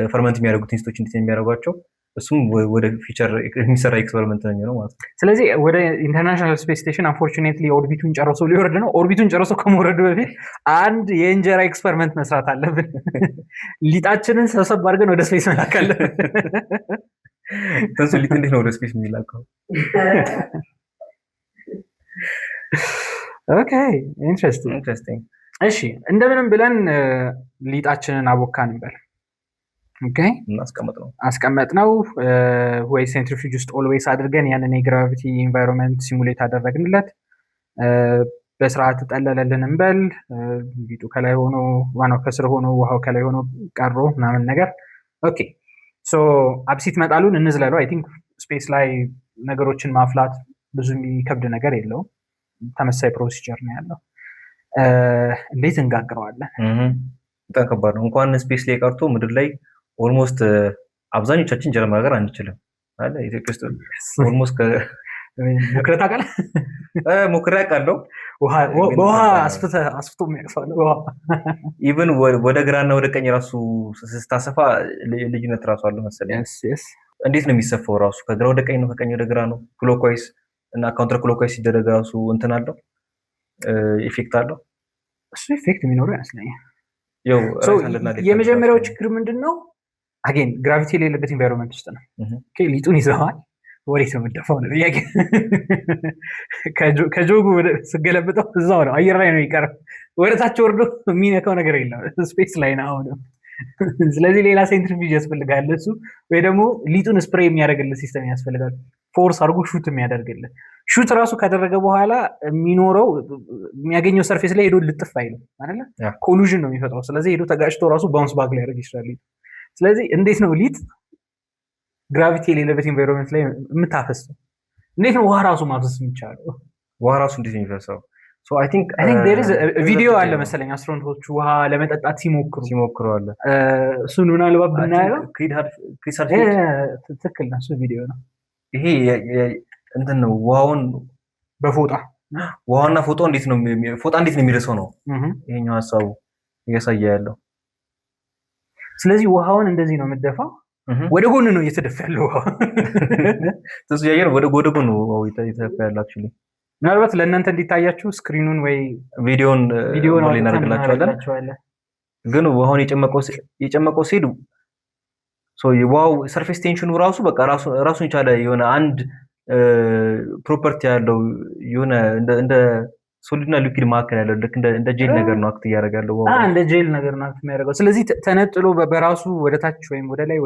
ፈርመንት የሚያደርጉት ኢንስቶች እንዴት የሚያደርጓቸው እሱም ወደ ፊቸር የሚሰራ ኤክስፐሪመንት ነው የሚሆነው ማለት ነው። ስለዚህ ወደ ኢንተርናሽናል ስፔስ ስቴሽን አንፎርቹኔትሊ ኦርቢቱን ጨርሶ ሊወርድ ነው። ኦርቢቱን ጨርሶ ከመውረዱ በፊት አንድ የእንጀራ ኤክስፐሪመንት መስራት አለብን። ሊጣችንን ሰብሰብ አድርገን ወደ ስፔስ መላክ አለብን። ተንሱ ሊጥ እንዴት ነው ወደ ስፔስ የሚላከው? ኦኬ ኢንትረስቲንግ። እሺ እንደምንም ብለን ሊጣችንን አቦካን እንበል። ኦኬ አስቀመጥ ነው ወይ ሴንትሪፊውጅ ውስጥ ኦልዌይስ አድርገን ያንን የግራቪቲ ኢንቫይሮንመንት ሲሙሌት አደረግንለት። በስርዓት ጠለለልን እንበል። ሊጡ ከላይ ሆኖ ዋናው ከስር ሆኖ ውሃው ከላይ ሆኖ ቀሮ ምናምን ነገር። ኦኬ ሶ አብሲት መጣሉን እንዝለለው። አይ ቲንክ ስፔስ ላይ ነገሮችን ማፍላት ብዙ የሚከብድ ነገር የለውም። ተመሳሳይ ፕሮሲጀር ነው ያለው። እንዴት እንጋግረዋለን? በጣም ከባድ ነው። እንኳን ስፔስ ላይ ቀርቶ ምድር ላይ ኦልሞስት አብዛኞቻችን እንጀራ መጋገር አንችልም አለ ኢትዮጵያ ውስጥ ኦልሞስት ሞክረህ ታውቃለህ? ሞክሬ አውቃለሁ። በውሃ አስፍቶ የሚያቅፋል። ኢቭን ወደ ግራና ወደ ቀኝ ራሱ ስታሰፋ ልዩነት ራሱ አለው መሰለኝ። እንዴት ነው የሚሰፋው? ራሱ ከግራ ወደ ቀኝ ነው፣ ከቀኝ ወደ ግራ ነው። ክሎክዋይስ እና ካውንተር ክሎክዋይስ ሲደረግ ራሱ እንትን አለው፣ ኢፌክት አለው። እሱ ኢፌክት የሚኖረው ይመስለኛል። የመጀመሪያው ችግር ምንድን ነው? አጌን ግራቪቲ የሌለበት ኢንቫይሮንመንት ውስጥ ነው። ሊጡን ይዘዋል፣ ወዴት ነው የምትደፋው ነው ጥያቄ። ከጆጉ ስገለብጠው እዛው ነው፣ አየር ላይ ነው የሚቀረው። ወደታች ወርዶ የሚነካው ነገር የለም፣ ስፔስ ላይ ነው አሁን። ስለዚህ ሌላ ሴንትሪፊውጅ ያስፈልጋል እሱ፣ ወይ ደግሞ ሊጡን ስፕሬይ የሚያደርግልህ ሲስተም ያስፈልጋል። ፎርስ አድርጎ ሹት የሚያደርግልህ። ሹት ራሱ ካደረገ በኋላ የሚኖረው የሚያገኘው ሰርፌስ ላይ ሄዶ ልጥፍ አይልም አይደለ? ኮሉዥን ነው የሚፈጥረው። ስለዚህ ሄዶ ተጋጭቶ ራሱ ባውንስ ባክ ሊያደርግ ይችላል። ስለዚህ እንዴት ነው ሊጥ ግራቪቲ የሌለበት ኢንቫይሮንመንት ላይ የምታፈሰው? እንዴት ነው ውሃ ራሱ ማፍሰስ የሚቻለው? ውሃ ራሱ እንዴት ነው የሚፈሰው? ቪዲዮ አለ መሰለኝ አስትሮኖቶቹ ውሃ ለመጠጣት ሲሞክሩ አለ። እሱን ምናልባት ብናየው ትክክል ነው። እሱ ቪዲዮ ነው። ይሄ እንትን ነው። ውሃና ፎጣ እንዴት ነው የሚረሰው ነው ይሄኛው ሀሳቡ እያሳየ ያለው። ስለዚህ ውሃውን እንደዚህ ነው የምትደፋው፣ ወደ ጎን ነው እየተደፋ ያለው ውሃ። እሱ ያየነው ወደ ጎን ነው እየተደፋ ያለው። አክቹሊ ምናልባት ለእናንተ እንዲታያችሁ ስክሪኑን ወይ ቪዲዮን ላይ እናደርግላችኋለን። ግን ውሃውን የጨመቀው ሲሄድ የውሃው ሰርፌስ ቴንሽኑ ራሱ በቃ ራሱን የቻለ የሆነ አንድ ፕሮፐርቲ ያለው የሆነ እንደ ሶሊድ እና ሊኩዊድ መካከል ያለው ልክ እንደ ጄል ነገር ነው አክት እያደረገ ያለው ውሃው። እንደ ጄል ነገር ነው አክት የሚያደርገው። ስለዚህ ተነጥሎ በራሱ ወደ ታች ወይም ወደ ላይ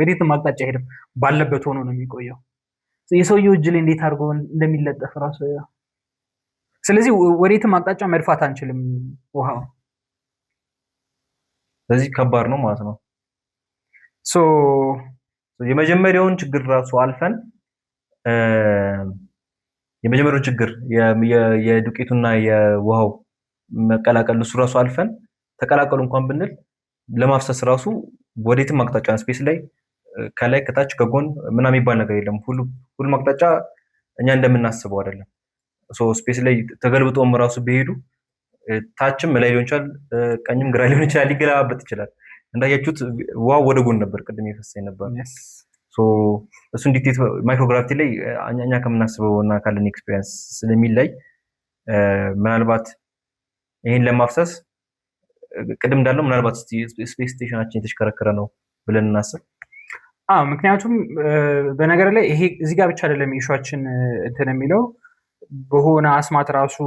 ወዴትም አቅጣጫ አይሄድም፣ ባለበት ሆኖ ነው የሚቆየው። የሰውየው እጅ ላይ እንዴት አድርጎ እንደሚለጠፍ ራሱ። ስለዚህ ወዴትም አቅጣጫ መድፋት አንችልም ውሃው። ስለዚህ ከባድ ነው ማለት ነው። የመጀመሪያውን ችግር ራሱ አልፈን የመጀመሪያው ችግር የዱቄቱና የውሃው መቀላቀል እሱ ራሱ አልፈን ተቀላቀሉ እንኳን ብንል ለማፍሰስ ራሱ ወዴትም አቅጣጫ ስፔስ ላይ ከላይ ከታች ከጎን ምናምን የሚባል ነገር የለም። ሁሉም አቅጣጫ እኛ እንደምናስበው አይደለም። ስፔስ ላይ ተገልብጦም ራሱ ቢሄዱ ታችም ላይ ሊሆን ይችላል፣ ቀኝም ግራ ሊሆን ይችላል፣ ሊገለባበጥ ይችላል። እንዳያችሁት ውሃው ወደ ጎን ነበር ቅድም የፈሰሰ ነበር። እሱን ዲክቴት ማይክሮግራቪቲ ላይ እኛ ከምናስበው እና ካለን ኤክስፒሪየንስ ስለሚለይ ምናልባት ይህን ለማፍሰስ ቅድም እንዳለው ምናልባት ስፔስ ስቴሽናችን የተሽከረከረ ነው ብለን እናስብ። ምክንያቱም በነገር ላይ ይሄ እዚህ ጋር ብቻ አይደለም ኢሹዋችን እንትን የሚለው በሆነ አስማት ራሱ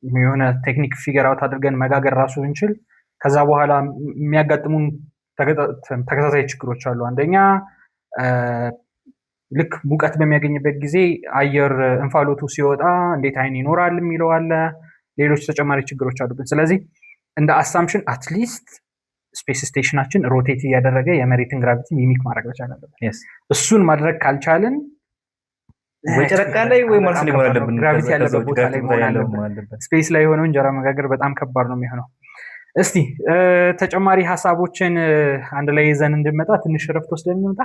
የሆነ ቴክኒክ ፊገር አውት አድርገን መጋገር ራሱ እንችል ከዛ በኋላ የሚያጋጥሙን ተከታታይ ችግሮች አሉ። አንደኛ ልክ ሙቀት በሚያገኝበት ጊዜ አየር እንፋሎቱ ሲወጣ እንዴት አይን ይኖራል የሚለው አለ። ሌሎች ተጨማሪ ችግሮች አሉብን። ስለዚህ እንደ አሳምፕሽን አትሊስት ስፔስ ስቴሽናችን ሮቴት እያደረገ የመሬትን ግራቪቲ ሚሚክ ማድረግ መቻል አለበት። እሱን ማድረግ ካልቻልን ወይ ጨረቃ ላይ ወይ ማርስ ላይ መሆን አለብን። ግራቪቲ ያለበት ቦታ ላይ መሆን አለበት። ስፔስ ላይ የሆነው እንጀራ መጋገር በጣም ከባድ ነው የሚሆነው። እስቲ ተጨማሪ ሀሳቦችን አንድ ላይ ይዘን እንድንመጣ ትንሽ ረፍት ወስደን እንምጣ።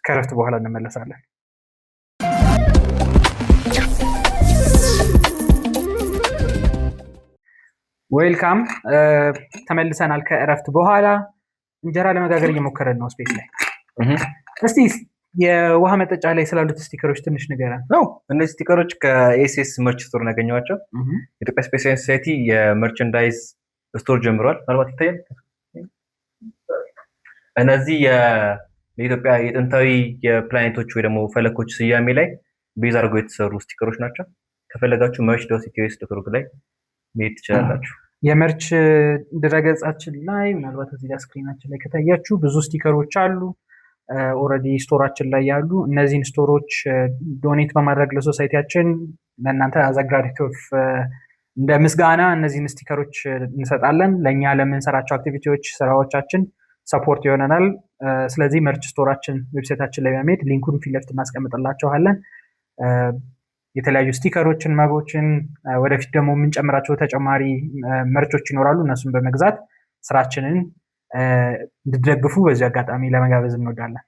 ከረፍት በኋላ እንመለሳለን። ዌልካም ተመልሰናል ከእረፍት በኋላ። እንጀራ ለመጋገር እየሞከረን ነው ስፔስ ላይ። እስቲ የውሃ መጠጫ ላይ ስላሉት ስቲከሮች ትንሽ ንገረን። እነዚህ ስቲከሮች ከኤስኤስ መርች ስቶር ነው ያገኘኋቸው። የኢትዮጵያ ስፔስ ሳይንስ ሶሳይቲ የመርቸንዳይዝ ስቶር ጀምሯል። ምናልባት ይታያል። እነዚህ የኢትዮጵያ የጥንታዊ የፕላኔቶች ወይ ደግሞ ፈለኮች ስያሜ ላይ ቤዝ አድርገው የተሰሩ ስቲከሮች ናቸው። ከፈለጋችሁ merch.ethos.org ላይ መሄድ ትችላላችሁ። የመርች ድረገጻችን ላይ ምናልባት እዚህ ጋር ስክሪናችን ላይ ከታያችሁ ብዙ ስቲከሮች አሉ። ኦልሬዲ ስቶራችን ላይ ያሉ እነዚህን ስቶሮች ዶኔት በማድረግ ለሶሳይቲያችን ለእናንተ አዘግራሪቲ ኦፍ እንደ ምስጋና እነዚህን ስቲከሮች እንሰጣለን። ለእኛ ለምንሰራቸው አክቲቪቲዎች ስራዎቻችን ሰፖርት ይሆነናል። ስለዚህ መርች ስቶራችን ዌብሳይታችን ላይ በመሄድ ሊንኩን ፊት ለፊት እናስቀምጥላችኋለን። የተለያዩ ስቲከሮችን፣ መጎችን ወደፊት ደግሞ የምንጨምራቸው ተጨማሪ መርቾች ይኖራሉ። እነሱን በመግዛት ስራችንን እንድትደግፉ በዚህ አጋጣሚ ለመጋበዝ እንወዳለን።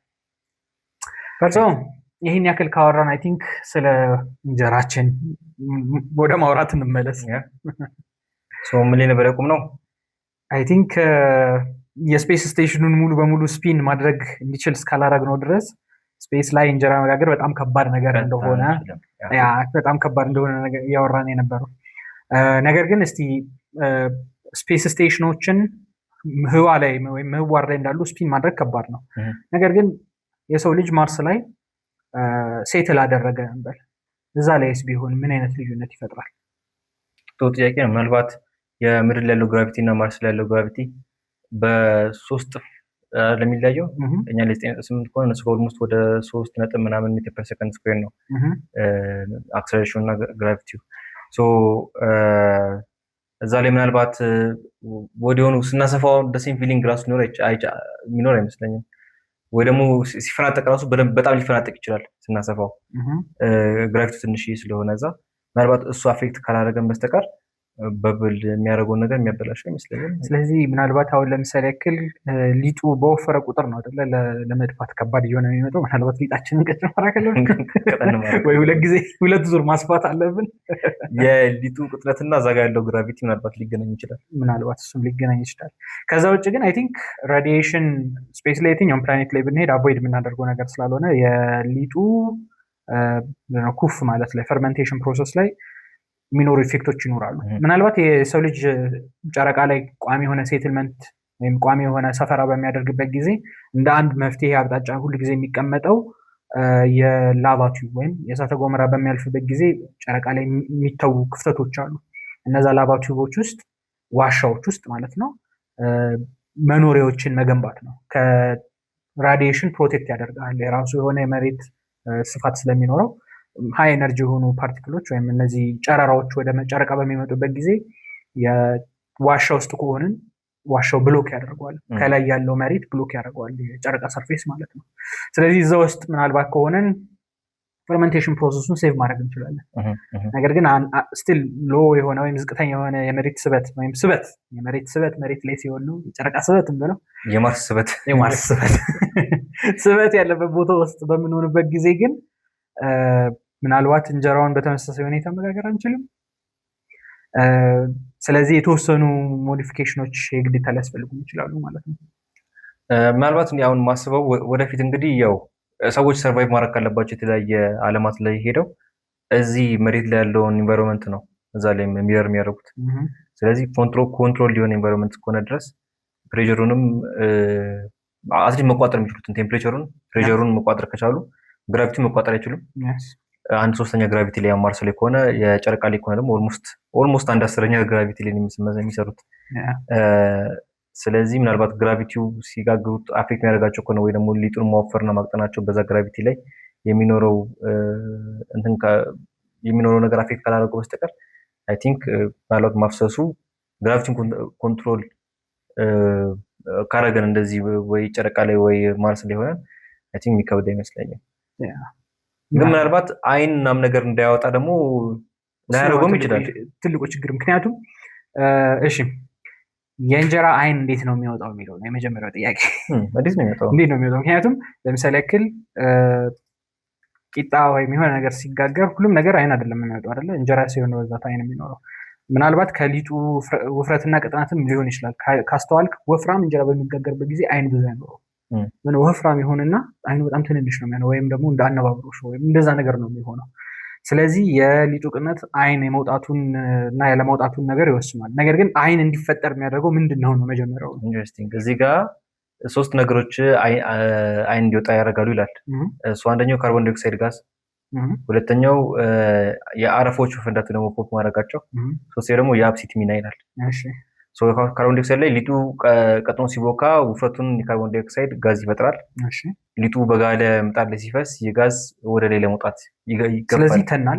ይህን ያክል ካወራን አይ ቲንክ ስለ እንጀራችን ወደ ማውራት እንመለስ። ምን ላይ ነበር ያቆም ነው? አይ ቲንክ የስፔስ ስቴሽኑን ሙሉ በሙሉ ስፒን ማድረግ እንዲችል እስካላረግ ነው ድረስ ስፔስ ላይ እንጀራ መጋገር በጣም ከባድ ነገር እንደሆነ በጣም ከባድ እንደሆነ እያወራን የነበረው ነገር ግን እስቲ ስፔስ ስቴሽኖችን ህዋ ላይ ወይም ምህዋር ላይ እንዳሉ ስፒን ማድረግ ከባድ ነው። ነገር ግን የሰው ልጅ ማርስ ላይ ሴትል አደረገ ነበር። እዛ ላይስ ቢሆን ምን አይነት ልዩነት ይፈጥራል? ጥሩ ጥያቄ ነው። ምናልባት የምድር ላይ ያለው ግራቪቲ እና ማርስ ላይ ያለው ግራቪቲ በሶስት ለሚለያየው እኛ ላይ 9.8 ከሆነ እነሱ ኦልሞስት ወደ 3 ነጥብ ምናምን ሜትር ፐር ሰከንድ ስኩዌር ነው አክሰለሬሽኑ እና ግራቪቲው። እዛ ላይ ምናልባት ወዲያውኑ ስናሰፋው ደሴም ፊሊንግ ራሱ የሚኖር አይመስለኝም። ወይ ደግሞ ሲፈናጠቅ ራሱ በጣም ሊፈናጠቅ ይችላል ስናሰፋው ግራቪቲው ትንሽ ስለሆነ እዛ ምናልባት እሱ አፌክት ካላደረገን በስተቀር በብል የሚያደርገውን ነገር የሚያበላሸው አይመስለኝም። ስለዚህ ምናልባት አሁን ለምሳሌ ያክል ሊጡ በወፈረ ቁጥር ነው አይደለ ለመድፋት ከባድ እየሆነ የሚመጣው። ምናልባት ሊጣችንን ቀጭን ማድረግ ወይ ሁለት ዙር ማስፋት አለብን። የሊጡ ቅጥነትና እዛ ጋር ያለው ግራቪቲ ምናልባት ሊገናኝ ይችላል። ምናልባት እሱም ሊገናኝ ይችላል። ከዛ ውጭ ግን አይ ቲንክ ራዲዬሽን ስፔስ ላይ የትኛውም ፕላኔት ላይ ብንሄድ አቮይድ የምናደርገው ነገር ስላልሆነ የሊጡ ኩፍ ማለት ላይ ፈርመንቴሽን ፕሮሰስ ላይ የሚኖሩ ኢፌክቶች ይኖራሉ። ምናልባት የሰው ልጅ ጨረቃ ላይ ቋሚ የሆነ ሴትልመንት ወይም ቋሚ የሆነ ሰፈራ በሚያደርግበት ጊዜ እንደ አንድ መፍትሄ አቅጣጫ ሁሉ ጊዜ የሚቀመጠው የላቫ ቲዩብ ወይም የእሳተ ገሞራ በሚያልፍበት ጊዜ ጨረቃ ላይ የሚተዉ ክፍተቶች አሉ። እነዛ ላቫ ቲዩቦች ውስጥ ዋሻዎች ውስጥ ማለት ነው መኖሪያዎችን መገንባት ነው። ከራዲዬሽን ፕሮቴክት ያደርጋል። የራሱ የሆነ የመሬት ስፋት ስለሚኖረው ሃይ ኤነርጂ የሆኑ ፓርቲክሎች ወይም እነዚህ ጨረራዎች ወደ ጨረቃ በሚመጡበት ጊዜ የዋሻ ውስጥ ከሆንን ዋሻው ብሎክ ያደርገዋል። ከላይ ያለው መሬት ብሎክ ያደርገዋል፣ የጨረቃ ሰርፌስ ማለት ነው። ስለዚህ እዛ ውስጥ ምናልባት ከሆነን ፈርመንቴሽን ፕሮሰሱን ሴቭ ማድረግ እንችላለን። ነገር ግን ስቲል ሎ የሆነ ወይም ዝቅተኛ የሆነ የመሬት ስበት ወይም የመሬት ስበት መሬት ላይ ሲሆን ነው የጨረቃ ስበት ብለው የማርስ ስበት ስበት ያለበት ቦታ ውስጥ በምንሆንበት ጊዜ ግን ምናልባት እንጀራውን በተመሳሳይ ሁኔታ መጋገር አንችልም። ስለዚህ የተወሰኑ ሞዲፊኬሽኖች የግዴታ ሊያስፈልጉ ይችላሉ ማለት ነው። ምናልባት አሁን ማስበው ወደፊት እንግዲህ ያው ሰዎች ሰርቫይቭ ማድረግ ካለባቸው የተለያየ ዓለማት ላይ ሄደው እዚህ መሬት ላይ ያለውን ኢንቫይሮንመንት ነው እዛ ላይ ሚረር የሚያደርጉት። ስለዚህ ኮንትሮል ሊሆን ኢንቫይሮንመንት እስከሆነ ድረስ ፕሬሩንም አትሊስት መቋጠር የሚችሉትን ቴምፕሬቸሩን ፕሬሩን መቋጠር ከቻሉ ግራቪቲ መቋጠር አይችሉም። 1/3 ግራቪቲ ላይ ማርስ ላይ ከሆነ የጨረቃ ላይ ከሆነ ደግሞ ኦልሞስት 1/10 ግራቪቲ ላይ የሚሰሩት። ስለዚህ ምናልባት ግራቪቲው ሲጋግሩት አፌክት የሚያደርጋቸው ከሆነ ወይ ደግሞ ሊጡን ማወፈርና ማቅጠናቸው በዛ ግራቪቲ ላይ የሚኖረው ነገር አፌክት ካላደረገው በስተቀር አይ ቲንክ ምናልባት ማፍሰሱ ግራቪቲን ኮንትሮል ካረገን እንደዚህ ወይ ጨረቃ ላይ ወይ ማርስ ላይ ሆነን አይ ቲንክ የሚከብድ አይመስለኝም። ግን ምናልባት አይን ምናምን ነገር እንዳያወጣ ደግሞ ላያደርገውም ይችላል ትልቁ ችግር። ምክንያቱም እሺ የእንጀራ አይን እንዴት ነው የሚወጣው የሚለው ነው የመጀመሪያው ጥያቄ። እንዴት ነው የሚወጣው? ምክንያቱም ለምሳሌ ያክል ቂጣ ወይም የሆነ ነገር ሲጋገር ሁሉም ነገር አይን አይደለም የሚወጣው አይደለ? እንጀራ ሲሆን ነው በዛት አይን የሚኖረው። ምናልባት ከሊጡ ውፍረትና ቅጥነትም ሊሆን ይችላል። ካስተዋልክ ወፍራም እንጀራ በሚጋገርበት ጊዜ አይን ብዙ አይኖረው። ወፍራም ይሆንና አይኑ በጣም ትንንሽ ነው የሚሆነው፣ ወይም ደግሞ እንደ አነባብሮሽ ወይም እንደዛ ነገር ነው የሚሆነው። ስለዚህ የሊጡ ቅጥነት አይን የመውጣቱን እና ያለመውጣቱን ነገር ይወስናል። ነገር ግን አይን እንዲፈጠር የሚያደርገው ምንድን ነው መጀመሪያው? ኢንትረስቲንግ። እዚህ ጋር 3 ነገሮች አይን እንዲወጣ ያደርጋሉ ይላል። እሱ አንደኛው ካርቦን ዳይኦክሳይድ ጋዝ፣ ሁለተኛው የአረፎቹ ፍንዳቱ ደግሞ ፖፕ ማድረጋቸው፣ ሶስተኛው ደግሞ የአብሲት ሚና ይላል። ካርቦን ዳይኦክሳይድ ላይ ሊጡ ቀጥኖ ሲቦካ ውፍረቱን የካርቦን ዳይኦክሳይድ ጋዝ ይፈጥራል። ሊጡ በጋለ ምጣድ ላይ ሲፈስ የጋዝ ወደ ላይ ለመውጣት ይገፋል። ስለዚህ ይተናል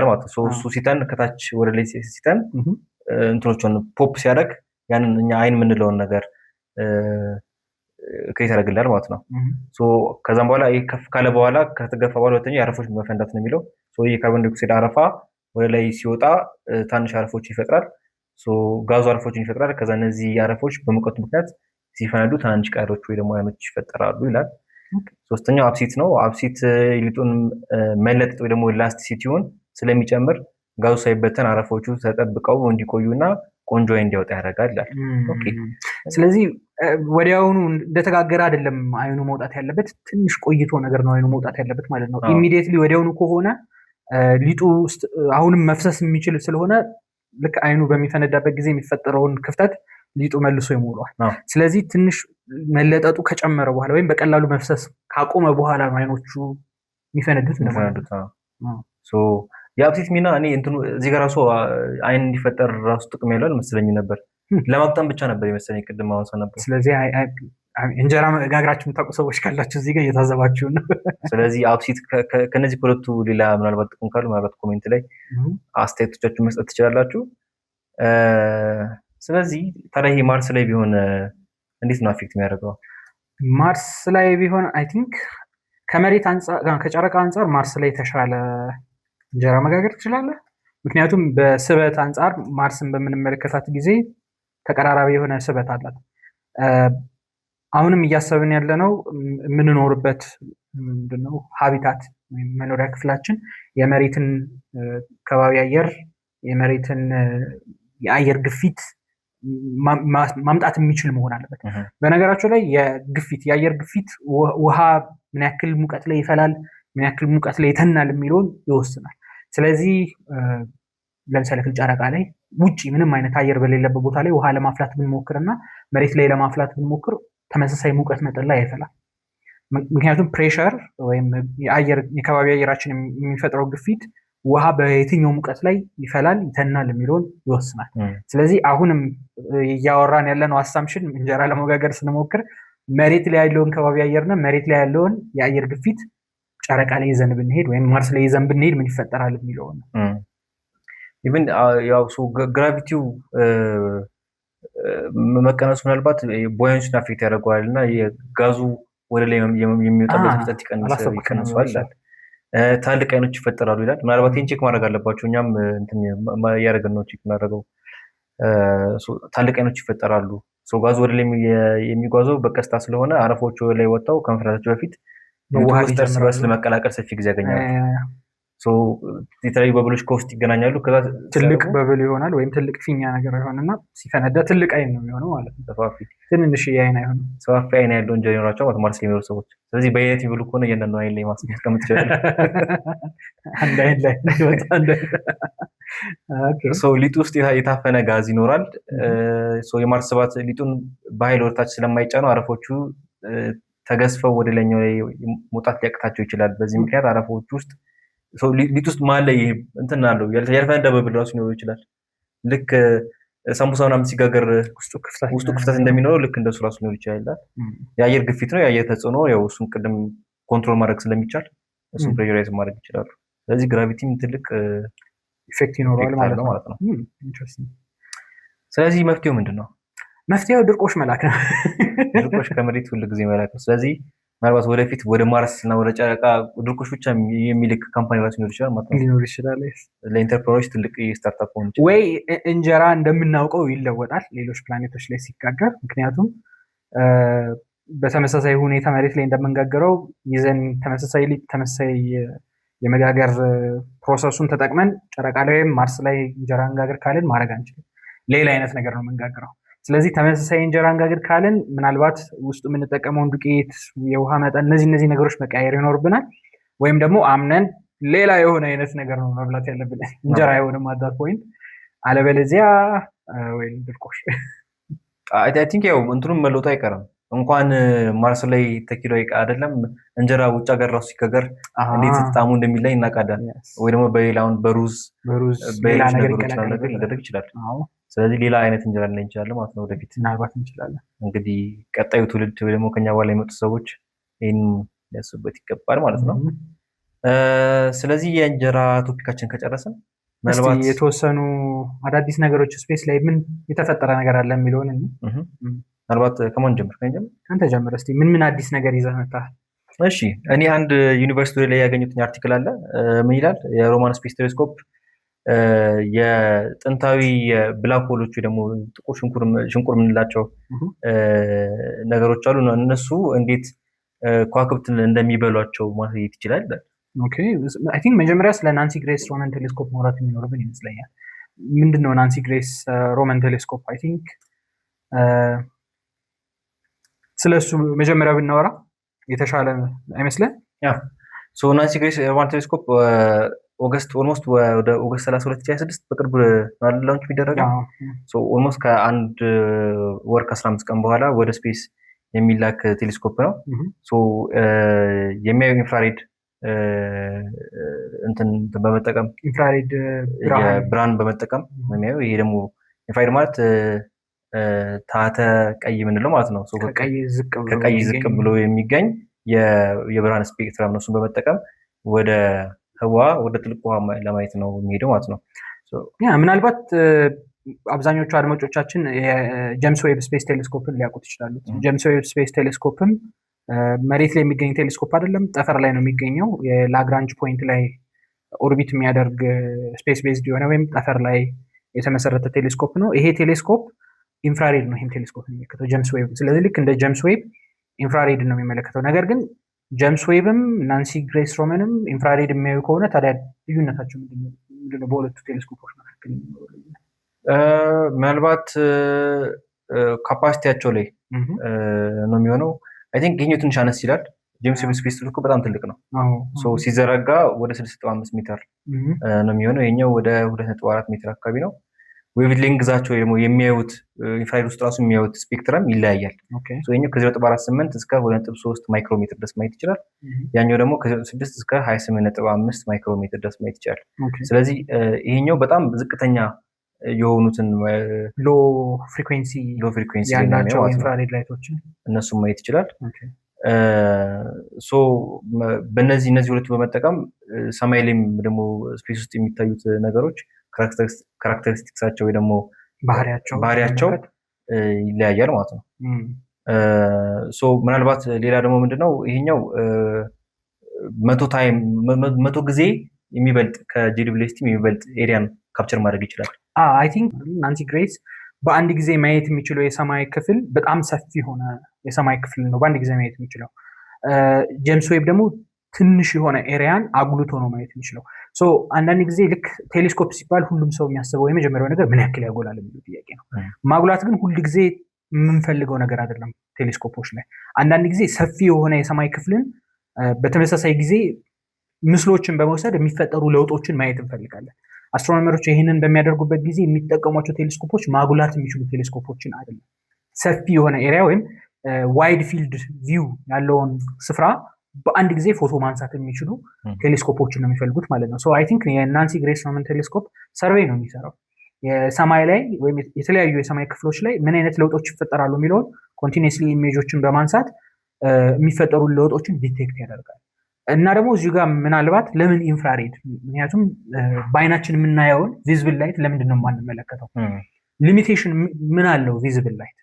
ማለት ነው። እሱ ሲተን ከታች ወደ ላይ ሲተን እንትኖቹን ፖፕ ሲያደርግ ያንን እኛ አይን የምንለውን ነገር ክሬት ያደርግልናል ማለት ነው። ከዛም በኋላ ይሄ ከፍ ካለ በኋላ ከተገፋ በኋላ ሁለተኛው የአረፎች መፈንዳት ነው የሚለው። የካርቦን ዳይኦክሳይድ አረፋ ወደ ላይ ሲወጣ ትናንሽ አረፎች ይፈጥራል። ጋዙ አረፎችን ይፈጥራል። ከዛ እነዚህ አረፎች በሙቀቱ ምክንያት ሲፈነዱ ትናንሽ ቀዳዳዎች ወይ ደግሞ አይኖች ይፈጠራሉ ይላል። ሶስተኛው አብሲት ነው። አብሲት ሊጡን መለጠጥ ወይ ደግሞ ኤላስቲሲቲውን ስለሚጨምር ጋዙ ሳይበተን አረፎቹ ተጠብቀው እንዲቆዩና ቆንጆ እንዲያወጣ ያደርጋል ይላል። ስለዚህ ወዲያውኑ እንደተጋገረ አይደለም አይኑ መውጣት ያለበት፣ ትንሽ ቆይቶ ነገር ነው አይኑ መውጣት ያለበት ማለት ነው። ኢሚዲየትሊ ወዲያውኑ ከሆነ ሊጡ ውስጥ አሁንም መፍሰስ የሚችል ስለሆነ ልክ አይኑ በሚፈነዳበት ጊዜ የሚፈጠረውን ክፍተት ሊጡ መልሶ ይሞላዋል። ስለዚህ ትንሽ መለጠጡ ከጨመረ በኋላ ወይም በቀላሉ መፍሰስ ካቆመ በኋላ ነው አይኖቹ የሚፈነዱት። የአብሲት ሚና እኔ እንትኑ እዚህ ጋር ራሱ አይን እንዲፈጠር ራሱ ጥቅም ያለው አልመሰለኝ ነበር። ለማቅጠም ብቻ ነበር የመሰለኝ ቅድም አሁን ነበር። ስለዚህ እንጀራ መጋግራችሁ የምታውቁ ሰዎች ካላችሁ እዚህ ጋር እየታዘባችሁ ነው። ስለዚህ አብሲት ከነዚህ ሁለቱ ሌላ ምናልባት ጥቅም ካሉ ምናልባት ኮሜንት ላይ አስተያየቶቻችሁ መስጠት ትችላላችሁ። ስለዚህ ታዲያ ይሄ ማርስ ላይ ቢሆን እንዴት ነው አፌክት የሚያደርገው? ማርስ ላይ ቢሆን አይ ቲንክ ከመሬት አንጻር ከጨረቃ አንጻር ማርስ ላይ የተሻለ እንጀራ መጋገር ትችላለህ። ምክንያቱም በስበት አንጻር ማርስን በምንመለከታት ጊዜ ተቀራራቢ የሆነ ስበት አላት። አሁንም እያሰብን ያለነው የምንኖርበት ምንድነው ሀቢታት ወይም መኖሪያ ክፍላችን የመሬትን ከባቢ አየር የመሬትን የአየር ግፊት ማምጣት የሚችል መሆን አለበት። በነገራቸው ላይ የአየር ግፊት ውሃ ምን ያክል ሙቀት ላይ ይፈላል፣ ምን ያክል ሙቀት ላይ ይተናል የሚለውን ይወስናል። ስለዚህ ለምሳሌ ጨረቃ ላይ ውጪ ምንም አይነት አየር በሌለበት ቦታ ላይ ውሃ ለማፍላት ብንሞክርና መሬት ላይ ለማፍላት ብንሞክር ተመሳሳይ ሙቀት መጠን ላይ አይፈላም። ምክንያቱም ፕሬሸር ወይም የከባቢ አየራችን የሚፈጥረው ግፊት ውሃ በየትኛው ሙቀት ላይ ይፈላል ይተናል የሚለውን ይወስናል። ስለዚህ አሁንም እያወራን ያለነው አሳምሽን እንጀራ ለመጋገር ስንሞክር መሬት ላይ ያለውን ከባቢ አየርና መሬት ላይ ያለውን የአየር ግፊት ጨረቃ ላይ ይዘን ብንሄድ ወይም ማርስ ላይ ይዘን ብንሄድ ምን ይፈጠራል የሚለው ነው። ኢቭን ያው ግራቪቲው መቀነሱ ምናልባት ቦያንሱን አፌክት ያደርገዋል እና የጋዙ ወደ ላይ የሚወጣበት ፍጥነት ይቀንሰዋል ይላል። ትላልቅ አይኖች ይፈጠራሉ ይላል። ምናልባት ይህን ቼክ ማድረግ አለባቸው። እኛም እያደረግን ነው ቼክ እናደርገው። ትላልቅ አይኖች ይፈጠራሉ። ጋዙ ወደ ላይ የሚጓዘው በቀስታ ስለሆነ አረፎቹ ወደ ላይ ወጣው ከመፍራታቸው በፊት እርስ በርስ ለመቀላቀል ሰፊ ጊዜ ያገኛሉ። የተለያዩ በብሎች ከውስጥ ይገናኛሉ። ከዛ ትልቅ በብል ይሆናል ወይም ትልቅ ፊኛ ነገር ይሆንና ሲፈነዳ ትልቅ አይን ነው የሚሆነው ማለት ነው። ሰፋፊ ትንንሽ አይን አይሆንም። ሰፋፊ አይን ያለው እንጀራ ይኖራቸው ማለት ማርስ ላይ የሚኖሩ ሰዎች። ስለዚህ በየት ይብሉ ከሆነ እያንዳንዱ አይን ላይ ማስቀመጥ ይችላል። አንድ አይን ላይ ሊጡ ውስጥ የታፈነ ጋዝ ይኖራል። የማርስ ሰባት ሊጡን በኃይል ወደታች ስለማይጫነው አረፎቹ ተገዝፈው ወደ ላይኛው ላይ መውጣት ሊያቅታቸው ይችላል። በዚህ ምክንያት አረፎቹ ውስጥ ሊጥ ውስጥ መሀል ላይ እንትን አለው ያልፈነዳ በብል ራሱ ሊኖረው ይችላል። ልክ ሳምቡሳ ምናምን ሲጋገር ውስጡ ክፍተት እንደሚኖረው ልክ እንደሱ ራሱ ሊኖር ይችላል። የአየር ግፊት ነው፣ የአየር ተጽዕኖ። ያው እሱን ቅድም ኮንትሮል ማድረግ ስለሚቻል እሱን ፕሬሸራይዝ ማድረግ ይችላሉ። ስለዚህ ግራቪቲም ትልቅ ኢፌክት ይኖረዋል ማለት ነው። ስለዚህ መፍትሄው ምንድን ነው? መፍትሄው ድርቆሽ መላክ ነው። ድርቆሽ ከመሬት ሁሉ ጊዜ መላክ ነው። ስለዚህ ምናልባት ወደፊት ወደ ማርስ እና ወደ ጨረቃ ድርቆሽ ብቻ የሚልክ ካምፓኒ ራሱ ሊኖር ይችላል ማለት ነው። ሊኖር ይችላል። ለኢንተርፕራይዞች ትልቅ ስታርታፕ ሆኖ ወይ እንጀራ እንደምናውቀው ይለወጣል ሌሎች ፕላኔቶች ላይ ሲጋገር። ምክንያቱም በተመሳሳይ ሁኔታ መሬት ላይ እንደምንጋገረው ይዘን ተመሳሳይ የመጋገር ፕሮሰሱን ተጠቅመን ጨረቃ ላይ ወይም ማርስ ላይ እንጀራ እንጋገር ካልን ማድረግ አንችልም። ሌላ አይነት ነገር ነው የምንጋግረው። ስለዚህ ተመሳሳይ እንጀራ እንጋግር ካልን ምናልባት ውስጡ የምንጠቀመውን ዱቄት፣ የውሃ መጠን፣ እነዚህ ነገሮች መቀየር ይኖርብናል። ወይም ደግሞ አምነን ሌላ የሆነ አይነት ነገር ነው መብላት ያለብን። እንጀራ አይሆንም አዳት ፖይንት። አለበለዚያ ወይም ድርቆሽ አይ ቲንክ ያው እንትኑም መለወጡ አይቀርም። እንኳን ማርስ ላይ ተኪሎ አይደለም እንጀራ ውጭ ሀገር ራሱ ሲጋገር እንዴት ጣዕሙ እንደሚለይ እናውቃለን። ወይ ደግሞ በሌላውን በሩዝ በሌሎች ነገሮች ሊደረግ ይችላል። ስለዚህ ሌላ አይነት እንጀራ ላይ እንችላለን ማለት ነው። ወደፊት ምናልባት እንችላለን። እንግዲህ ቀጣዩ ትውልድ ወይ ደግሞ ከኛ በኋላ የመጡ ሰዎች ይህን ሊያስቡበት ይገባል ማለት ነው። ስለዚህ የእንጀራ ቶፒካችን ከጨረስን ምናልባት የተወሰኑ አዳዲስ ነገሮች ስፔስ ላይ ምን የተፈጠረ ነገር አለ የሚለውን ምናልባት ከማን ጀምር? ከአንተ ጀምር እስኪ። ምን አዲስ ነገር ይዘህ መጣህ? እሺ፣ እኔ አንድ ዩኒቨርሲቲ ላይ ያገኙትን አርቲክል አለ። ምን ይላል? የሮማን ስፔስ ቴሌስኮፕ የጥንታዊ ብላክ ሆሎች ደግሞ ጥቁር ሽንቁር የምንላቸው ነገሮች አሉ። እነሱ እንዴት ከዋክብትን እንደሚበሏቸው ማሳየት ይችላል። ኦኬ፣ አይ ቲንክ መጀመሪያ ስለ ናንሲ ግሬስ ሮማን ቴሌስኮፕ ማውራት የሚኖርብን ይመስለኛል። ምንድነው ናንሲ ግሬስ ሮማን ቴሌስኮፕ? አይ ቲንክ ስለሱ መጀመሪያ ብናወራ የተሻለ አይመስልህ? ናንሲ ግሬስ ሮማን ቴሌስኮፕ ኦገስት ኦልሞስት ወደ ኦገስት 32 2026 በቅርብ ላውንች የሚደረገው ኦልሞስት ከአንድ ወር ከ15 ቀን በኋላ ወደ ስፔስ የሚላክ ቴሌስኮፕ ነው። የሚያዩ ኢንፍራሬድ እንትን በመጠቀም ኢንፍራሬድ ብርሃን በመጠቀም የሚያዩ። ይሄ ደግሞ ኢንፍራሬድ ማለት ታተ ቀይ የምንለው ማለት ነው። ከቀይ ዝቅ ብሎ የሚገኝ የብርሃን ስፔክትረም ነው። እሱን በመጠቀም ወደ ህዋ ወደ ትልቅ ውሃ ለማየት ነው የሚሄደው ማለት ነው። ምናልባት አብዛኞቹ አድማጮቻችን የጄምስ ዌብ ስፔስ ቴሌስኮፕን ሊያውቁት ይችላሉ። ጄምስ ዌብ ስፔስ ቴሌስኮፕም መሬት ላይ የሚገኝ ቴሌስኮፕ አይደለም፣ ጠፈር ላይ ነው የሚገኘው። የላግራንጅ ፖይንት ላይ ኦርቢት የሚያደርግ ስፔስ ቤዝድ የሆነ ወይም ጠፈር ላይ የተመሰረተ ቴሌስኮፕ ነው። ይሄ ቴሌስኮፕ ኢንፍራሬድ ነው። ይህም ቴሌስኮፕ የሚመለከተው ጀምስ ዌብ። ስለዚህ ልክ እንደ ጀምስ ዌብ ኢንፍራሬድ ነው የሚመለከተው። ነገር ግን ጀምስ ዌብም ናንሲ ግሬስ ሮማንም ኢንፍራሬድ የሚያዩ ከሆነ ታዲያ ልዩነታቸው ምንድነው? በሁለቱ ቴሌስኮፖች መካከል ምናልባት ካፓሲቲያቸው ላይ ነው የሚሆነው። አይ ቲንክ ይሄኛው ትንሽ አነስ ይላል። ጄምስ ዌብ ስፔስ ቴሌስኮፕ በጣም ትልቅ ነው። ሲዘረጋ ወደ 6.5 ሜትር ነው የሚሆነው። ይሄኛው ወደ 2.4 ሜትር አካባቢ ነው። ዌቭ ሌንግዛቸው ደግሞ የሚያዩት ኢንፍራሬድ ውስጥ ራሱ የሚያዩት ስፔክትረም ይለያያል። ይሄኛው ከ0.48 እስከ 2.3 ማይክሮሜትር ድረስ ማየት ይችላል። ያኛው ደግሞ ከ0.6 እስከ 28.5 ማይክሮሜትር ድረስ ማየት ይችላል። ስለዚህ ይሄኛው በጣም ዝቅተኛ የሆኑትን ሎ ፍሪኩዌንሲ ያላቸው ኢንፍራሬድ ላይቶችን እነሱን ማየት ይችላል። ሶ በእነዚህ ሁለቱ በመጠቀም ሰማይ ላይም ደግሞ ስፔስ ውስጥ የሚታዩት ነገሮች ካራክተሪስቲክሳቸው ወይ ደግሞ ባህሪያቸው ይለያያል ማለት ነው። ሶ ምናልባት ሌላ ደግሞ ምንድነው ይሄኛው 100 ጊዜ የሚበልጥ ከጂዲብሊስቲ የሚበልጥ ኤሪያን ካፕቸር ማድረግ ይችላል። አይ ቲንክ ናንሲ ግሬስ በአንድ ጊዜ ማየት የሚችለው የሰማይ ክፍል በጣም ሰፊ የሆነ የሰማይ ክፍል ነው በአንድ ጊዜ ማየት የሚችለው። ጄምስ ዌብ ደግሞ ትንሽ የሆነ ኤሪያን አጉልቶ ነው ማየት የሚችለው። ሶ አንዳንድ ጊዜ ልክ ቴሌስኮፕ ሲባል ሁሉም ሰው የሚያስበው የመጀመሪያው ነገር ምን ያክል ያጎላል የሚለው ጥያቄ ነው። ማጉላት ግን ሁል ጊዜ የምንፈልገው ነገር አይደለም። ቴሌስኮፖች ላይ አንዳንድ ጊዜ ሰፊ የሆነ የሰማይ ክፍልን በተመሳሳይ ጊዜ ምስሎችን በመውሰድ የሚፈጠሩ ለውጦችን ማየት እንፈልጋለን። አስትሮኖመሮች ይህንን በሚያደርጉበት ጊዜ የሚጠቀሟቸው ቴሌስኮፖች ማጉላት የሚችሉ ቴሌስኮፖችን አይደለም። ሰፊ የሆነ ኤሪያ ወይም ዋይድ ፊልድ ቪው ያለውን ስፍራ በአንድ ጊዜ ፎቶ ማንሳት የሚችሉ ቴሌስኮፖችን ነው የሚፈልጉት ማለት ነው። አይ ቲንክ የናንሲ ግሬስ ሮመን ቴሌስኮፕ ሰርቬይ ነው የሚሰራው የሰማይ ላይ ወይም የተለያዩ የሰማይ ክፍሎች ላይ ምን አይነት ለውጦች ይፈጠራሉ የሚለውን ኮንቲኒየስሊ ኢሜጆችን በማንሳት የሚፈጠሩ ለውጦችን ዲቴክት ያደርጋል። እና ደግሞ እዚሁ ጋር ምናልባት ለምን ኢንፍራሬድ፣ ምክንያቱም በአይናችን የምናየውን ቪዚብል ላይት ለምንድን ነው የማንመለከተው? ሊሚቴሽን ምን አለው ቪዚብል ላይት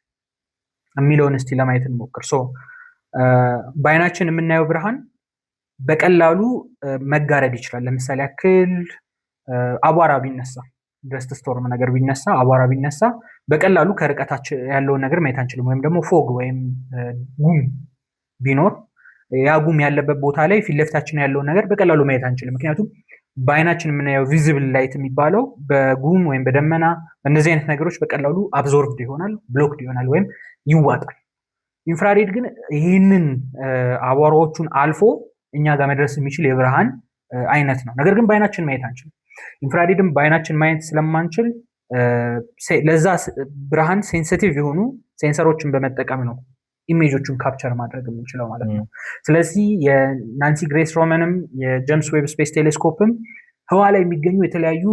የሚለውን እስቲ ለማየት እንሞክር። በአይናችን የምናየው ብርሃን በቀላሉ መጋረድ ይችላል። ለምሳሌ ያክል አቧራ ቢነሳ፣ ደስት ስቶርም ነገር ቢነሳ፣ አቧራ ቢነሳ በቀላሉ ከርቀታችን ያለውን ነገር ማየት አንችልም። ወይም ደግሞ ፎግ ወይም ጉም ቢኖር ያ ጉም ያለበት ቦታ ላይ ፊት ለፊታችን ያለውን ነገር በቀላሉ ማየት አንችልም። ምክንያቱም በአይናችን የምናየው ቪዚብል ላይት የሚባለው በጉም ወይም በደመና በእነዚህ አይነት ነገሮች በቀላሉ አብዞርብድ ይሆናል፣ ብሎክድ ይሆናል ወይም ይዋጣል። ኢንፍራሬድ ግን ይህንን አቧራዎቹን አልፎ እኛ ጋር መድረስ የሚችል የብርሃን አይነት ነው። ነገር ግን በአይናችን ማየት አንችልም። ኢንፍራሬድም በአይናችን ማየት ስለማንችል ለዛ ብርሃን ሴንሲቲቭ የሆኑ ሴንሰሮችን በመጠቀም ነው ኢሜጆቹን ካፕቸር ማድረግ የምንችለው ማለት ነው። ስለዚህ የናንሲ ግሬስ ሮመንም የጄምስ ዌብ ስፔስ ቴሌስኮፕም ህዋ ላይ የሚገኙ የተለያዩ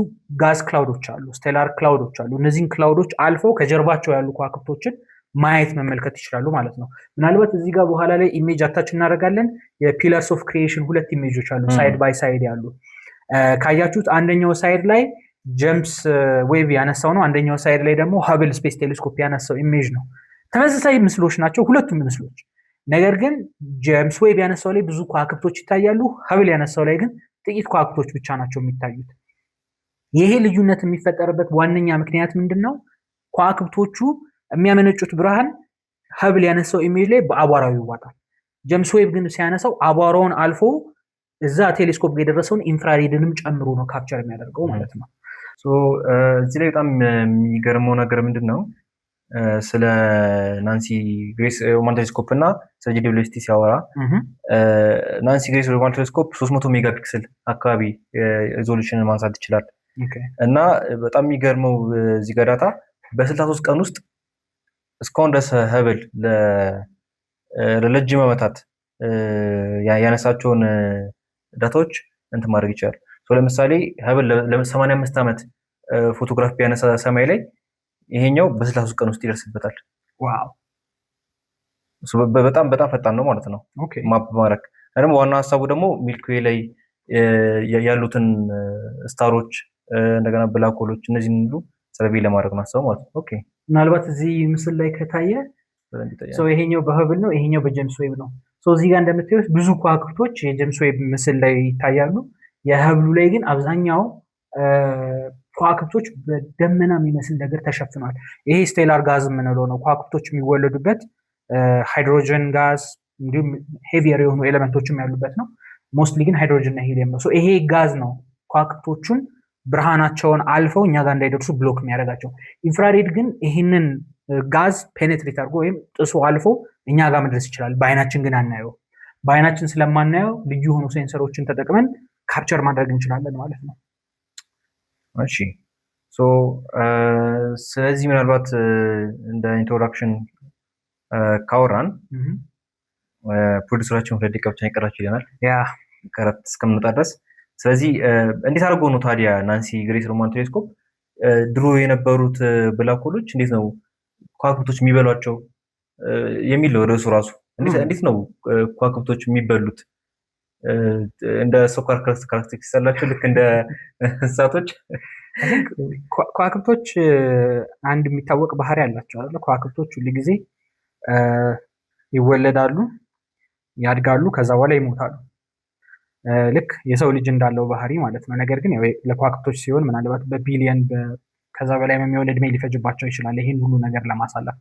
ጋዝ ክላውዶች አሉ፣ ስቴላር ክላውዶች አሉ። እነዚህን ክላውዶች አልፈው ከጀርባቸው ያሉ ከዋክብቶችን ማየት መመልከት ይችላሉ ማለት ነው። ምናልባት እዚህ ጋር በኋላ ላይ ኢሜጅ አታች እናደርጋለን። የፒለርስ ኦፍ ክሪኤሽን 2 ኢሜጆች አሉ ሳይድ ባይ ሳይድ ያሉ። ካያችሁት አንደኛው ሳይድ ላይ ጄምስ ዌብ ያነሳው ነው፣ አንደኛው ሳይድ ላይ ደግሞ ሀብል ስፔስ ቴሌስኮፕ ያነሳው ኢሜጅ ነው። ተመሳሳይ ምስሎች ናቸው ሁለቱም ምስሎች። ነገር ግን ጄምስ ዌብ ያነሳው ላይ ብዙ ከዋክብቶች ይታያሉ፣ ሀብል ያነሳው ላይ ግን ጥቂት ከዋክብቶች ብቻ ናቸው የሚታዩት። ይሄ ልዩነት የሚፈጠርበት ዋነኛ ምክንያት ምንድነው? ከዋክብቶቹ የሚያመነጩት ብርሃን ሀብል ያነሳው ኢሜጅ ላይ በአቧራው ይዋጣል። ጄምስ ዌብ ግን ሲያነሳው አቧራውን አልፎ እዛ ቴሌስኮፕ ጋር የደረሰውን ኢንፍራሬድንም ጨምሮ ነው ካፕቸር የሚያደርገው ማለት ነው። እዚህ ላይ በጣም የሚገርመው ነገር ምንድነው? ስለ ናንሲ ግሬስ ሮማን ቴሌስኮፕ እና ስለ ጂዲብሊስቲ ሲያወራ ናንሲ ግሬስ ሮማን ቴሌስኮፕ 300 ሜጋፒክሰል አካባቢ ሪዞሉሽን ማንሳት ይችላል። እና በጣም የሚገርመው እዚህ ጋር ዳታ በ63 ቀን ውስጥ እስካሁን ድረስ ሀብል ለረጅም ዓመታት ያነሳቸውን ዳታዎች እንትን ማድረግ ይችላል። ለምሳሌ ሀብል ለ85 ዓመት ፎቶግራፍ ቢያነሳ ሰማይ ላይ ይሄኛው በ63 ቀን ውስጥ ይደርስበታል። ዋው! በጣም ፈጣን ነው ማለት ነው ማፕ ማድረግ። ደግሞ ዋና ሀሳቡ ደግሞ ሚልኪ ዌይ ላይ ያሉትን ስታሮች እንደገና ብላክ ሆሎች እነዚህን ሁሉ ሰርቬይ ለማድረግ ነው ሀሳቡ ማለት ነው። ኦኬ ምናልባት እዚህ ምስል ላይ ከታየ ይሄኛው በሀብል ነው፣ ይሄኛው በጄምስ ዌብ ነው። እዚህ ጋር እንደምታዩት ብዙ ከዋክብቶች የጄምስ ዌብ ምስል ላይ ይታያሉ። የሀብሉ ላይ ግን አብዛኛው ከዋክብቶች በደመና የሚመስል ነገር ተሸፍኗል። ይሄ ስቴላር ጋዝ የምንለው ነው። ከዋክብቶች የሚወለዱበት ሃይድሮጅን ጋዝ እንዲሁም ሄቪየር የሆኑ ኤሌመንቶችም ያሉበት ነው። ሞስትሊ ግን ሃይድሮጅን እና ሂሊየም ነው። ይሄ ጋዝ ነው ከዋክብቶቹን ብርሃናቸውን አልፈው እኛ ጋር እንዳይደርሱ ብሎክ የሚያደርጋቸው። ኢንፍራሬድ ግን ይህንን ጋዝ ፔኔትሬት አድርጎ ወይም ጥሶ አልፎ እኛ ጋር መድረስ ይችላል። በአይናችን ግን አናየው። በአይናችን ስለማናየው ልዩ የሆኑ ሴንሰሮችን ተጠቅመን ካፕቸር ማድረግ እንችላለን ማለት ነው። እሺ ስለዚህ ምናልባት እንደ ኢንትሮዳክሽን ካወራን ፕሮዲውሰራችን 2 ደቂቃ ብቻ ይቀራችሁ ይለናል ከረፍት እስከምንወጣ ድረስ። ስለዚህ እንዴት አድርጎ ነው ታዲያ ናንሲ ግሬስ ሮማን ቴሌስኮፕ ድሮ የነበሩት ብላክ ሆሎች እንዴት ነው ከዋክብቶች የሚበሏቸው የሚለው ርዕሱ ራሱ እንዴት ነው ከዋክብቶች የሚበሉት? እንደ ሶካር ካራክተሪስቲክስ ያላቸው ልክ እንደ እንስሳቶች ከዋክብቶች አንድ የሚታወቅ ባህሪ ያላቸው አይደል? ከዋክብቶች ሁሉ ጊዜ ይወለዳሉ፣ ያድጋሉ፣ ከዛ በኋላ ይሞታሉ። ልክ የሰው ልጅ እንዳለው ባህሪ ማለት ነው። ነገር ግን ለከዋክብቶች ሲሆን ምናልባት በቢሊየን ከዛ በላይ የሚሆን እድሜ ሊፈጅባቸው ይችላል ይሄን ሁሉ ነገር ለማሳለፍ።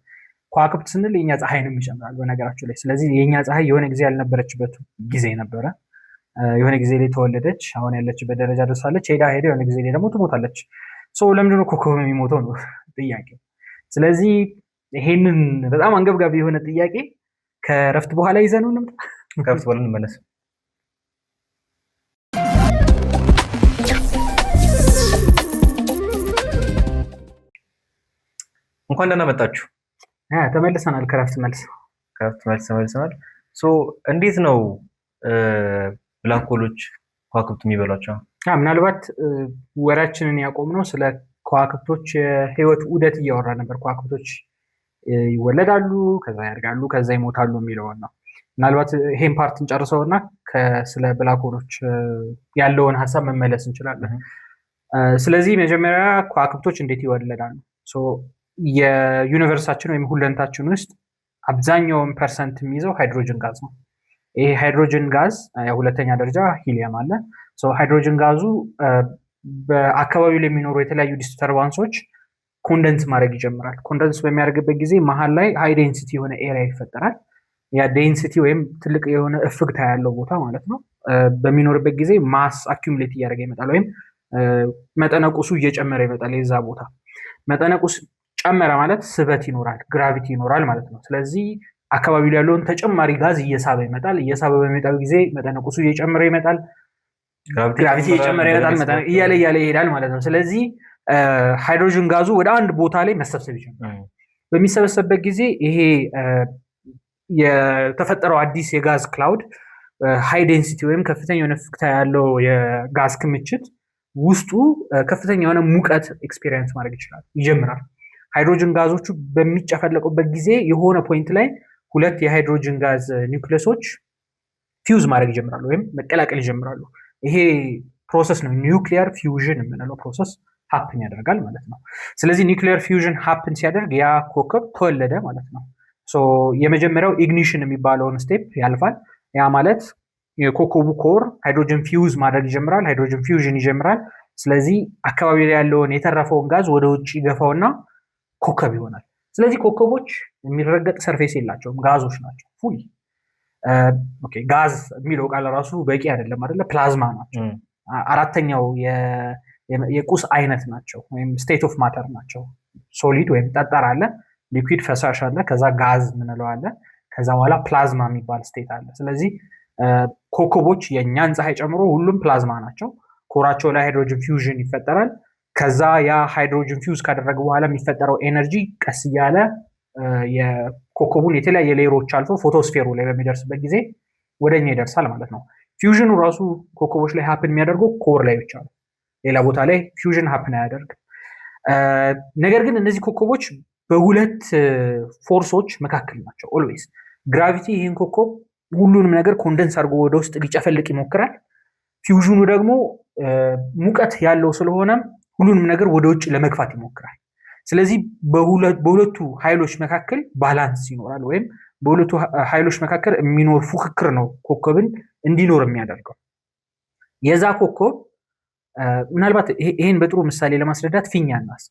ከዋክብት ስንል የኛ ፀሐይንም ይጨምራል በነገራችሁ ላይ። ስለዚህ የኛ ፀሐይ የሆነ ጊዜ ያልነበረችበት ጊዜ ነበረ። የሆነ ጊዜ ላይ ተወለደች፣ አሁን ያለችበት ደረጃ ደርሳለች። ሄዳ የሆነ ጊዜ ላይ ደግሞ ትሞታለች። ለምንድን ነው ኮከብ የሚሞተው ነው ጥያቄው። ስለዚህ ይሄንን በጣም አንገብጋቢ የሆነ ጥያቄ ከረፍት በኋላ ይዘነው እንምጣ። ከረፍት በኋላ እንመለስ። እንኳን ደህና መጣችሁ። ተመልሰናል። ከረፍት መልስ ተመልሰናል። እንዴት ነው ብላክ ሆሎች ከዋክብት የሚበሏቸው? ምናልባት ወሬያችንን ያቆምነው ስለ ከዋክብቶች የህይወት ዑደት እያወራ ነበር። ከዋክብቶች ይወለዳሉ፣ ከዛ ያድጋሉ፣ ከዛ ይሞታሉ የሚለውን ነው። ምናልባት ይሄን ፓርት እንጨርሰውና ስለ ብላክ ሆሎች ያለውን ሀሳብ መመለስ እንችላለን። ስለዚህ መጀመሪያ ከዋክብቶች እንዴት ይወለዳሉ? የዩኒቨርሳችን ወይም ሁለንታችን ውስጥ አብዛኛውን ፐርሰንት የሚይዘው ሃይድሮጅን ጋዝ ነው። ይሄ ሃይድሮጅን ጋዝ የሁለተኛ ደረጃ ሂሊየም አለ። ሃይድሮጅን ጋዙ በአካባቢው ላይ የሚኖሩ የተለያዩ ዲስተርባንሶች ኮንደንስ ማድረግ ይጀምራል። ኮንደንስ በሚያደርግበት ጊዜ መሀል ላይ ሃይ ዴንሲቲ የሆነ ኤሪያ ይፈጠራል። ያ ዴንሲቲ ወይም ትልቅ የሆነ እፍግታ ያለው ቦታ ማለት ነው። በሚኖርበት ጊዜ ማስ አኪሙሌት እያደረገ ይመጣል፣ ወይም መጠነቁሱ እየጨመረ ይመጣል። የዛ ቦታ መጠነቁስ ጨመረ ማለት ስበት ይኖራል፣ ግራቪቲ ይኖራል ማለት ነው። ስለዚህ አካባቢው ላይ ያለውን ተጨማሪ ጋዝ እየሳበ ይመጣል። እየሳበ በሚመጣው ጊዜ መጠነቁሱ እየጨመረ ይመጣል፣ ግራቪቲ እየጨመረ ይመጣል፣ እያለ ይሄዳል ማለት ነው። ስለዚህ ሃይድሮጅን ጋዙ ወደ አንድ ቦታ ላይ መሰብሰብ ይጀምራል። በሚሰበሰብበት ጊዜ ይሄ የተፈጠረው አዲስ የጋዝ ክላውድ ሃይ ዴንሲቲ ወይም ከፍተኛ የሆነ ፍክታ ያለው የጋዝ ክምችት ውስጡ ከፍተኛ የሆነ ሙቀት ኤክስፔሪየንስ ማድረግ ይጀምራል። ሃይድሮጅን ጋዞቹ በሚጨፈለቁበት ጊዜ የሆነ ፖይንት ላይ ሁለት የሃይድሮጅን ጋዝ ኒውክሊየሶች ፊውዝ ማድረግ ይጀምራሉ ወይም መቀላቀል ይጀምራሉ። ይሄ ፕሮሰስ ነው ኒውክሊየር ፊውዥን የምንለው ፕሮሰስ ሀፕን ያደርጋል ማለት ነው። ስለዚህ ኒውክሊየር ፊውዥን ሀፕን ሲያደርግ ያ ኮከብ ተወለደ ማለት ነው። የመጀመሪያው ኢግኒሽን የሚባለውን ስቴፕ ያልፋል። ያ ማለት የኮከቡ ኮር ሃይድሮጅን ፊውዝ ማድረግ ይጀምራል፣ ሃይድሮጅን ፊውዥን ይጀምራል። ስለዚህ አካባቢ ላይ ያለውን የተረፈውን ጋዝ ወደ ውጭ ይገፋውና ኮከብ ይሆናል። ስለዚህ ኮከቦች የሚረገጥ ሰርፌስ የላቸውም፣ ጋዞች ናቸው። ፉሊ ጋዝ የሚለው ቃል ራሱ በቂ አይደለም አይደለ? ፕላዝማ ናቸው። አራተኛው የቁስ አይነት ናቸው ወይም ስቴት ኦፍ ማተር ናቸው። ሶሊድ ወይም ጠጠር አለ፣ ሊኩዊድ ፈሳሽ አለ፣ ከዛ ጋዝ ምንለው አለ፣ ከዛ በኋላ ፕላዝማ የሚባል ስቴት አለ። ስለዚህ ኮከቦች የእኛን ፀሐይ ጨምሮ ሁሉም ፕላዝማ ናቸው። ኮራቸው ላይ ሃይድሮጅን ፊውዥን ይፈጠራል። ከዛ ያ ሃይድሮጅን ፊውዝ ካደረገ በኋላ የሚፈጠረው ኤነርጂ ቀስ እያለ የኮከቡን የተለያየ ሌየሮች አልፎ ፎቶስፌሩ ላይ በሚደርስበት ጊዜ ወደኛ ይደርሳል ማለት ነው። ፊውዥኑ ራሱ ኮከቦች ላይ ሀፕን የሚያደርገው ኮር ላይ ብቻ ነው። ሌላ ቦታ ላይ ፊውዥን ሀፕን አያደርግ። ነገር ግን እነዚህ ኮከቦች በሁለት ፎርሶች መካከል ናቸው ኦልዌይስ። ግራቪቲ ይህን ኮከብ ሁሉንም ነገር ኮንደንስ አድርጎ ወደ ውስጥ ሊጨፈልቅ ይሞክራል። ፊውዥኑ ደግሞ ሙቀት ያለው ስለሆነ ሁሉንም ነገር ወደ ውጭ ለመግፋት ይሞክራል። ስለዚህ በሁለቱ ኃይሎች መካከል ባላንስ ይኖራል፣ ወይም በሁለቱ ኃይሎች መካከል የሚኖር ፉክክር ነው ኮከብን እንዲኖር የሚያደርገው። የዛ ኮከብ ምናልባት ይሄን በጥሩ ምሳሌ ለማስረዳት ፊኛ እናስ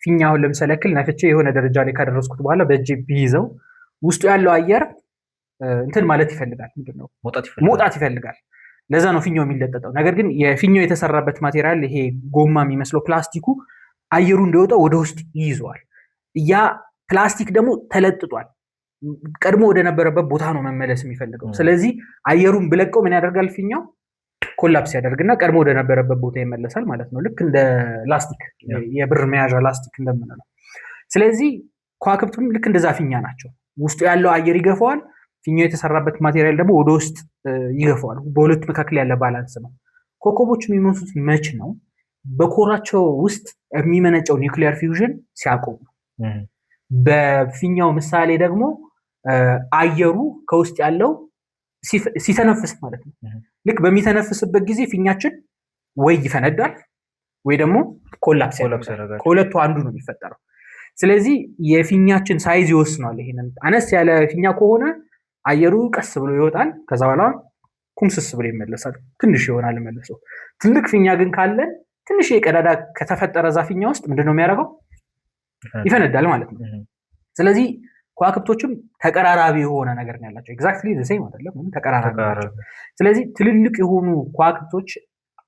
ፊኛ አሁን ለምሳሌ ያክል ነፍቼ የሆነ ደረጃ ላይ ካደረስኩት በኋላ በእጄ ቢይዘው ውስጡ ያለው አየር እንትን ማለት ይፈልጋል፣ ምንድነው መውጣት ይፈልጋል። ለዛ ነው ፊኛው የሚለጠጠው። ነገር ግን የፊኛው የተሰራበት ማቴሪያል ይሄ ጎማ የሚመስለው ፕላስቲኩ አየሩ እንዲወጣ ወደ ውስጥ ይይዘዋል። ያ ፕላስቲክ ደግሞ ተለጥጧል፣ ቀድሞ ወደ ነበረበት ቦታ ነው መመለስ የሚፈልገው። ስለዚህ አየሩን ብለቀው ምን ያደርጋል? ፊኛው ኮላፕስ ያደርግና ቀድሞ ወደነበረበት ቦታ ይመለሳል ማለት ነው። ልክ እንደ ላስቲክ የብር መያዣ ላስቲክ እንደምንለው። ስለዚህ ከዋክብቱም ልክ እንደዛ ፊኛ ናቸው። ውስጡ ያለው አየር ይገፋዋል፣ ፊኛው የተሰራበት ማቴሪያል ደግሞ ወደ ውስጥ ይገፋዋል። በሁለቱ መካከል ያለ ባላንስ ነው። ኮከቦች የሚሞቱት መች ነው? በኮራቸው ውስጥ የሚመነጨው ኒውክሊየር ፊውዥን ሲያቆሙ። በፊኛው ምሳሌ ደግሞ አየሩ ከውስጥ ያለው ሲተነፍስ ማለት ነው። ልክ በሚተነፍስበት ጊዜ ፊኛችን ወይ ይፈነዳል ወይ ደግሞ ኮላፕስ ያደርጋል። ከሁለቱ አንዱ ነው የሚፈጠረው። ስለዚህ የፊኛችን ሳይዝ ይወስናል። ይሄንን አነስ ያለ ፊኛ ከሆነ አየሩ ቀስ ብሎ ይወጣል፣ ከዛ በኋላ ኩምስስ ብሎ ይመለሳል፣ ትንሽ ይሆናል መልሶ። ትልቅ ፊኛ ግን ካለን ትንሽ የቀዳዳ ከተፈጠረ ዛፊኛ ውስጥ ምንድነው የሚያደርገው? ይፈነዳል ማለት ነው። ስለዚህ ከዋክብቶችም ተቀራራቢ የሆነ ነገር ነው ያላቸው። ኤግዛክትሊ ዘ ሴም አይደለም፣ ተቀራራቢ ናቸው። ስለዚህ ትልልቅ የሆኑ ከዋክብቶች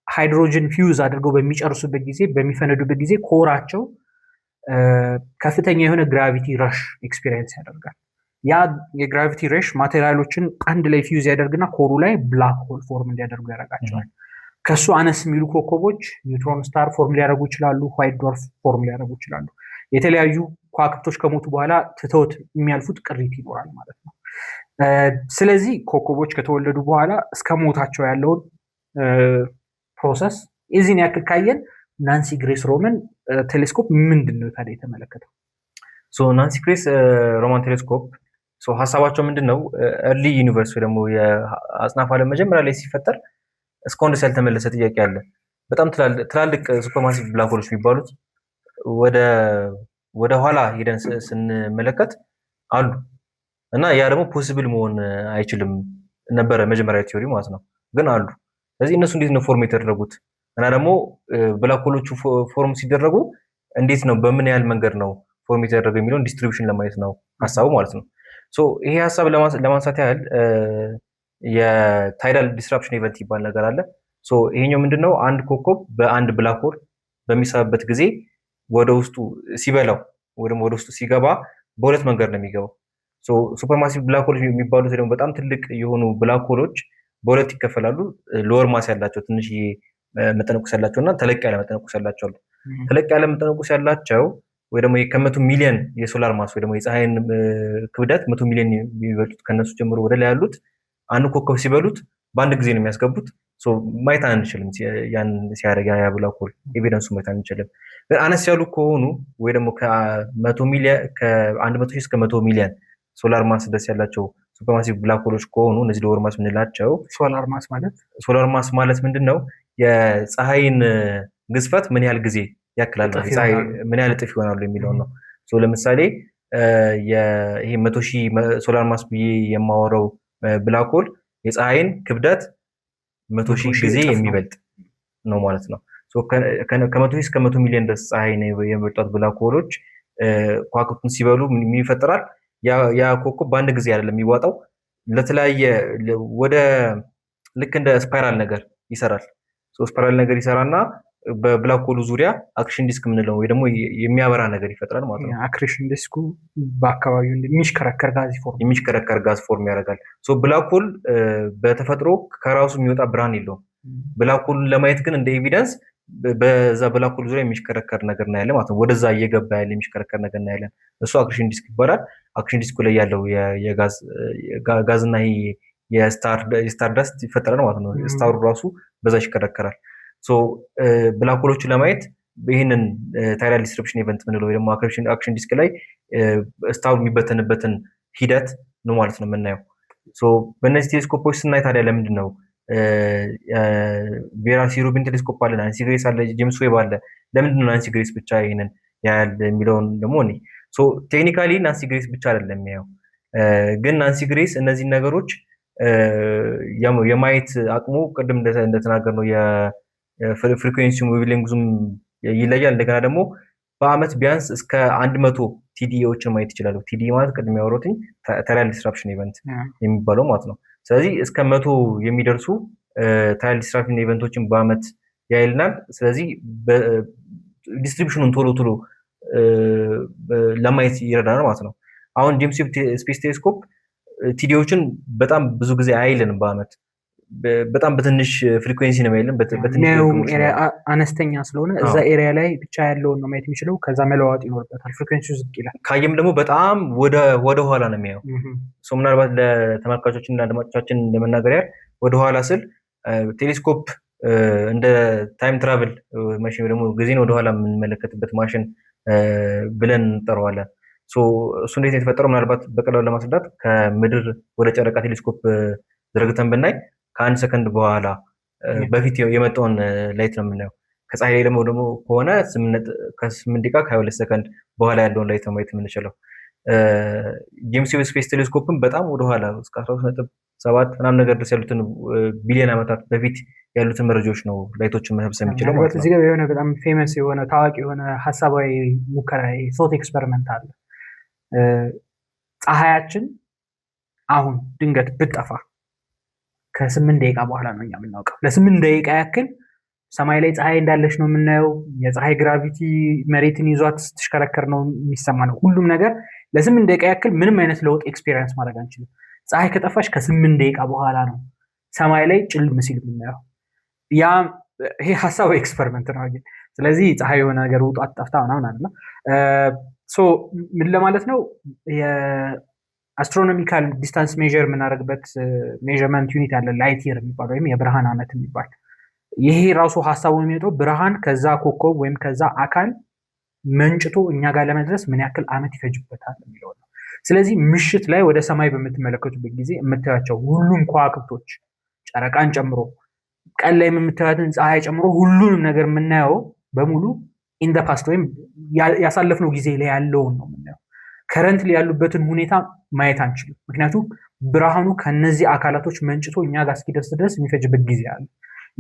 ሃይድሮጅን ፊውዝ አድርገው በሚጨርሱበት ጊዜ በሚፈነዱበት ጊዜ ኮራቸው ከፍተኛ የሆነ ግራቪቲ ረሽ ኤክስፒሪየንስ ያደርጋል። ያ የግራቪቲ ረሽ ማቴሪያሎችን አንድ ላይ ፊውዝ ያደርግና ኮሩ ላይ ብላክ ሆል ፎርም እንዲያደርጉ ያደርጋቸዋል። ከሱ አነስ የሚሉ ኮከቦች ኒውትሮን ስታር ፎርም ሊያደርጉ ይችላሉ፣ ዋይት ዶርፍ ፎርም ሊያደርጉ ይችላሉ። የተለያዩ ከዋክብቶች ከሞቱ በኋላ ትተውት የሚያልፉት ቅሪት ይኖራል ማለት ነው። ስለዚህ ኮከቦች ከተወለዱ በኋላ እስከ ሞታቸው ያለውን ፕሮሰስ የዚህን ያክል ካየን ናንሲ ግሬስ ሮማን ቴሌስኮፕ ምንድን ነው ታዲያ የተመለከተው? ናንሲ ግሬስ ሮማን ቴሌስኮፕ ሀሳባቸው ምንድን ነው? ኤርሊ ዩኒቨርስ ወይ ደግሞ የአጽናፈ ዓለም መጀመሪያ ላይ ሲፈጠር እስካሁን ድረስ ያልተመለሰ ጥያቄ አለ። በጣም ትላልቅ ሱፐርማሲቭ ብላክ ሆሎች የሚባሉት ወደ ኋላ ሄደን ስንመለከት አሉ እና ያ ደግሞ ፖሲብል መሆን አይችልም ነበረ መጀመሪያ ቲዮሪ ማለት ነው፣ ግን አሉ። ስለዚህ እነሱ እንዴት ነው ፎርም የተደረጉት እና ደግሞ ብላክ ሆሎቹ ፎርም ሲደረጉ እንዴት ነው በምን ያህል መንገድ ነው ፎርም የተደረገው የሚለውን ዲስትሪቢዩሽን ለማየት ነው ሀሳቡ ማለት ነው። ይሄ ሀሳብ ለማንሳት ያህል የታይዳል ዲስራፕሽን ኢቨንት ይባል ነገር አለ። ይሄኛው ምንድነው? አንድ ኮከብ በአንድ ብላክ ሆል በሚሳብበት ጊዜ ወደ ውስጡ ሲበላው ወይ ደግሞ ወደ ውስጡ ሲገባ በሁለት መንገድ ነው የሚገባው። ሱፐርማሲቭ ብላክ ሆሎች የሚባሉት ደግሞ በጣም ትልቅ የሆኑ ብላክ ሆሎች በሁለት ይከፈላሉ። ሎወር ማስ ያላቸው ትንሽ መጠነቁስ ያላቸው እና ተለቅ ያለ መጠነቁስ ያላቸው አሉ። ተለቅ ያለ መጠነቁስ ያላቸው ወይ ደግሞ ከ100 ሚሊዮን የሶላር ማስ ወይ ደግሞ የፀሐይን ክብደት 100 ሚሊዮን የሚበልጡት ከነሱ ጀምሮ ወደ ላይ ያሉት አንድ ኮከብ ሲበሉት በአንድ ጊዜ ነው የሚያስገቡት። ማየት አንችልም ያን ሲያደርግ ያ ብላክ ሆል ኤቪደንሱ ማየት አንችልም። ግን አነስ ያሉ ከሆኑ ወይ ደግሞ ከ100 ሚሊዮን ከ100 እስከ 100 ሚሊዮን ሶላር ማስ ድረስ ያላቸው ሱፐርማሲቭ ብላክ ሆሎች ከሆኑ እነዚህ ሎወር ማስ ምንላቸው። ሶላር ማስ ማለት ምንድነው? የፀሐይን ግዝፈት ምን ያህል ጊዜ ያክላል፣ ፀሐይ ምን ያህል እጥፍ ይሆናሉ የሚለውን ነው። ለምሳሌ ይሄ 100,000 ሶላር ማስ ብዬ የማወራው ብላክ ሆል የፀሐይን ክብደት 100,000 ጊዜ የሚበልጥ ነው ማለት ነው። ከ100,000 እስከ 100 ሚሊዮን ድረስ ፀሐይን የሚበልጧት ብላክ ሆሎች ከዋክብቱን ሲበሉ ምን ይፈጠራል? ያ ኮከብ በአንድ ጊዜ አይደለም የሚዋጣው፣ ለተለያየ ወደ ልክ እንደ ስፓይራል ነገር ይሰራል። ስፓይራል ነገር ይሰራና በብላክ ሆሉ ዙሪያ አክሽን ዲስክ የምንለው ወይ ደግሞ የሚያበራ ነገር ይፈጥራል ማለት ነው። አክሽን ዲስኩ በአካባቢው የሚሽከረከር ጋዝ ፎርም ያደርጋል። ብላክ ሆል በተፈጥሮ ከራሱ የሚወጣ ብርሃን የለውም። ብላክ ሆሉን ለማየት ግን እንደ ኤቪደንስ በዛ ብላክ ሆል ዙሪያ የሚሽከረከር ነገር እናያለን ማለት ነው። ወደዛ እየገባ ያለ የሚሽከረከር ነገር እናያለን። እሱ አክሽን ዲስክ ይባላል። አክሽን ዲስኩ ላይ ያለው የጋዝና የስታር ዳስት ይፈጠራል ማለት ነው። ስታሩ ራሱ በዛ ይሽከረከራል። ብላክ ሆሎችን ለማየት ይህንን ታይዳል ዲስራፕሽን ኢቨንት ምንለው ወይ ደግሞ አክሽን ዲስክ ላይ ስታሩ የሚበተንበትን ሂደት ነው ማለት ነው የምናየው። በእነዚህ ቴሌስኮፖች ስናይ ታዲያ ለምንድን ነው ቬራሲ ሩቢን ቴሌስኮፕ አለ፣ ናንሲ ግሬስ አለ፣ ጄምስ ዌብ አለ። ለምንድን ነው ናንሲ ግሬስ ብቻ ይህንን ያህል የሚለውን ደግሞ እኔ ቴክኒካሊ ናንሲ ግሬስ ብቻ አይደለም የሚያየው፣ ግን ናንሲ ግሬስ እነዚህን ነገሮች የማየት አቅሙ ቅድም እንደተናገርነው የፍሪኩዌንሲውም ዌቭሌንግዙም ይለያል። እንደገና ደግሞ በአመት ቢያንስ እስከ 100 ቲዲኤዎችን ማየት ይችላሉ። ቲዲኤ ማለት ቅድም ያወራሁት ታይዳል ዲስራፕሽን ኢቨንት የሚባለው ማለት ነው። ስለዚህ እስከ 100 የሚደርሱ ታይዳል ዲስራፕሽን ኢቨንቶችን በአመት ያይልናል። ስለዚህ ዲስትሪቢዩሽኑን ቶሎ ለማየት ይረዳናል ማለት ነው። አሁን ጄምስ ዌብ ስፔስ ቴሌስኮፕ ቲዲኤዎችን በጣም ብዙ ጊዜ አይልንም በአመት በጣም በትንሽ ፍሪኩዌንሲ ነው የሚያይልን በትንሽ አነስተኛ ስለሆነ እዛ ኤሪያ ላይ ብቻ ያለውን ነው ማየት የሚችለው። ከዛ መለዋወጥ ይኖርበታል፣ ፍሪኩዌንሲው ዝቅ ይላል። ካየም ደግሞ በጣም ወደ ኋላ ነው የሚያየው። ምናልባት ለተመልካቾች እና አድማጮቻችን ለመናገር ያህል ወደኋላ ስል ቴሌስኮፕ እንደ ታይም ትራቭል ማሽን ደግሞ ጊዜን ወደኋላ የምንመለከትበት ማሽን ብለን እንጠራዋለን። እሱ እንዴት ነው የተፈጠረው? ምናልባት በቀላሉ ለማስረዳት ከምድር ወደ ጨረቃ ቴሌስኮፕ ዘርግተን ብናይ ከ1 ሰከንድ በኋላ በፊት የመጣውን ላይት ነው የምናየው። ከፀሐይ ላይ ደግሞ ከሆነ ከ8 ደቂቃ ከ22 ሰከንድ በኋላ ያለውን ላይት ነው ማየት የምንችለው። ጄምስ ዌብ ስፔስ ቴሌስኮፕን በጣም ወደኋላ እስከ 13.7 ምናምን ነገር ድረስ ያሉትን ቢሊዮን ዓመታት በፊት ያሉትን መረጃዎች ነው ላይቶችን መሰብሰብ የሚችለው ማለት ነው። እዚህ ጋር የሆነ በጣም ፌመስ የሆነ ታዋቂ የሆነ ሀሳባዊ ሙከራ ሶት ኤክስፐሪመንት አለ። ፀሐያችን አሁን ድንገት ብትጠፋ ከ8 ደቂቃ በኋላ ነው እኛ የምናውቀው። ለ8 ደቂቃ ያክል ሰማይ ላይ ፀሐይ እንዳለች ነው የምናየው። የፀሐይ ግራቪቲ መሬትን ይዟት ስትሽከረከር ነው የሚሰማነው። ሁሉም ነገር ለ8 ደቂቃ ያክል ምንም አይነት ለውጥ ኤክስፔሪየንስ ማድረግ አንችልም። ፀሐይ ከጠፋች ከ8 ደቂቃ በኋላ ነው ሰማይ ላይ ጭልም ሲል የምናየው። ይሄ ሀሳባዊ ኤክስፐሪመንት ነው። ስለዚህ ፀሐይ የሆነ ነገር ውጧት ጠፍታ ምናምን አለ። ምን ለማለት ነው? የአስትሮኖሚካል ዲስታንስ ሜዥር የምናደርግበት ሜዥርመንት ዩኒት አለ፣ ላይት ይር የሚባል ወይም የብርሃን ዓመት የሚባል። ይሄ ራሱ ሀሳቡ የሚወጣው ብርሃን ከዛ ኮከብ ወይም ከዛ አካል መንጭቶ እኛ ጋር ለመድረስ ምን ያክል ዓመት ይፈጅበታል የሚለው ነው። ስለዚህ ምሽት ላይ ወደ ሰማይ በምትመለከቱበት ጊዜ የምታያቸው ሁሉም ከዋክብቶች ጨረቃን ጨምሮ ቀን ላይ የምታያትን ፀሐይ ጨምሮ ሁሉንም ነገር የምናየው በሙሉ ኢን ዘ ፓስት ወይም ያሳለፍነው ጊዜ ላይ ያለውን ነው የምናየው። ከረንት ላይ ያሉበትን ሁኔታ ማየት አንችልም። ምክንያቱም ብርሃኑ ከነዚህ አካላቶች መንጭቶ እኛ ጋር እስኪደርስ ድረስ የሚፈጅበት ጊዜ አለ።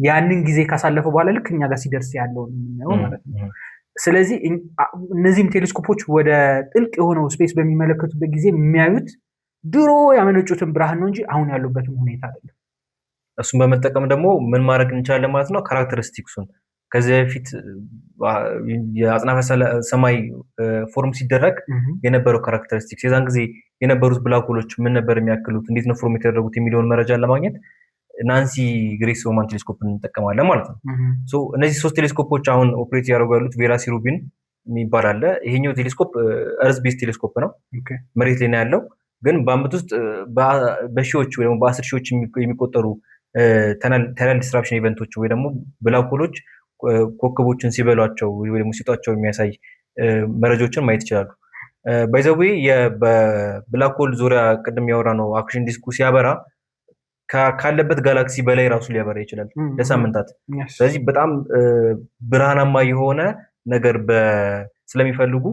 ያንን ጊዜ ካሳለፈ በኋላ ልክ እኛ ጋር ሲደርስ ያለውን የምናየው ማለት ነው። ስለዚህ እነዚህም ቴሌስኮፖች ወደ ጥልቅ የሆነው ስፔስ በሚመለከቱበት ጊዜ የሚያዩት ድሮ ያመነጩትን ብርሃን ነው እንጂ አሁን ያሉበትን ሁኔታ አይደለም። እሱን በመጠቀም ደግሞ ምን ማድረግ እንችላለን ማለት ነው? ካራክተሪስቲክሱን ከዚህ በፊት የአጽናፈ ሰማይ ፎርም ሲደረግ የነበረው ካራክተሪስቲክስ፣ የዛን ጊዜ የነበሩት ብላክ ሆሎች ምን ነበር የሚያክሉት፣ እንዴት ነው ፎርም የተደረጉት የሚለውን መረጃን ለማግኘት ናንሲ ግሬስ ሮማን ቴሌስኮፕ እንጠቀማለን ማለት ነው። እነዚህ 3 ቴሌስኮፖች አሁን ኦፕሬት ያደርጉ ያሉት ቬራ ሲሩቢን የሚባል አለ። ይሄኛው ቴሌስኮፕ እርዝ ቤዝ ቴሌስኮፕ ነው፣ መሬት ላይ ነው ያለው። ግን በአመት ውስጥ በሺዎች ወይ ደግሞ በ10 ሺዎች የሚቆጠሩ ተናል ዲስራፕሽን ኢቨንቶች ወይ ደግሞ ብላክ ሆሎች ኮከቦችን ሲበሏቸው ወይ ደግሞ ሲጧቸው የሚያሳይ መረጃዎችን ማየት ይችላሉ። ባይ ዘ ዌይ በብላክ ሆል ዙሪያ ቅድም ያወራ ነው አክሽን ዲስኩ ሲያበራ ካለበት ጋላክሲ በላይ ራሱ ሊያበራ ይችላል ለሳምንታት። ስለዚህ በጣም ብርሃናማ የሆነ ነገር ስለሚፈልጉ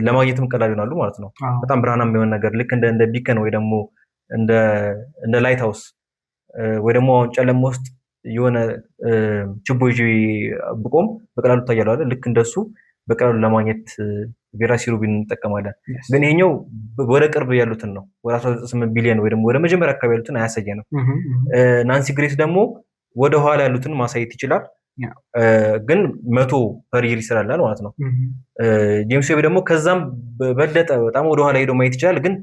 ለማግኘትም ቀላል ይሆናሉ ማለት ነው። በጣም ብርሃናማ የሆነ ነገር ልክ እንደ ቢከን ወይ ደግሞ እንደ ላይት ሃውስ ወይ ደግሞ ጨለማ ውስጥ የሆነ ችቦ ይዤ ብቆም በቀላሉ ታያለው አይደል? ልክ እንደሱ በቀላሉ ለማግኘት ቬራ ሲሩቢን እንጠቀማለን። ግን ይሄኛው ወደ ቅርብ ያሉትን ነው፣ ወደ 18 ቢሊዮን ወይ ደግሞ ወደ መጀመሪያ አካባቢ ያሉትን አያሳየንም። ናንሲ ግሬስ ደግሞ ወደ ኋላ ያሉትን ማሳየት ይችላል፣ ግን 100 ፐር ይር ይሰራል ማለት ነው። ጄምስ ዌብ ደግሞ ከዛም በበለጠ በጣም ወደ ኋላ ሄዶ ማየት ይችላል፣ ግን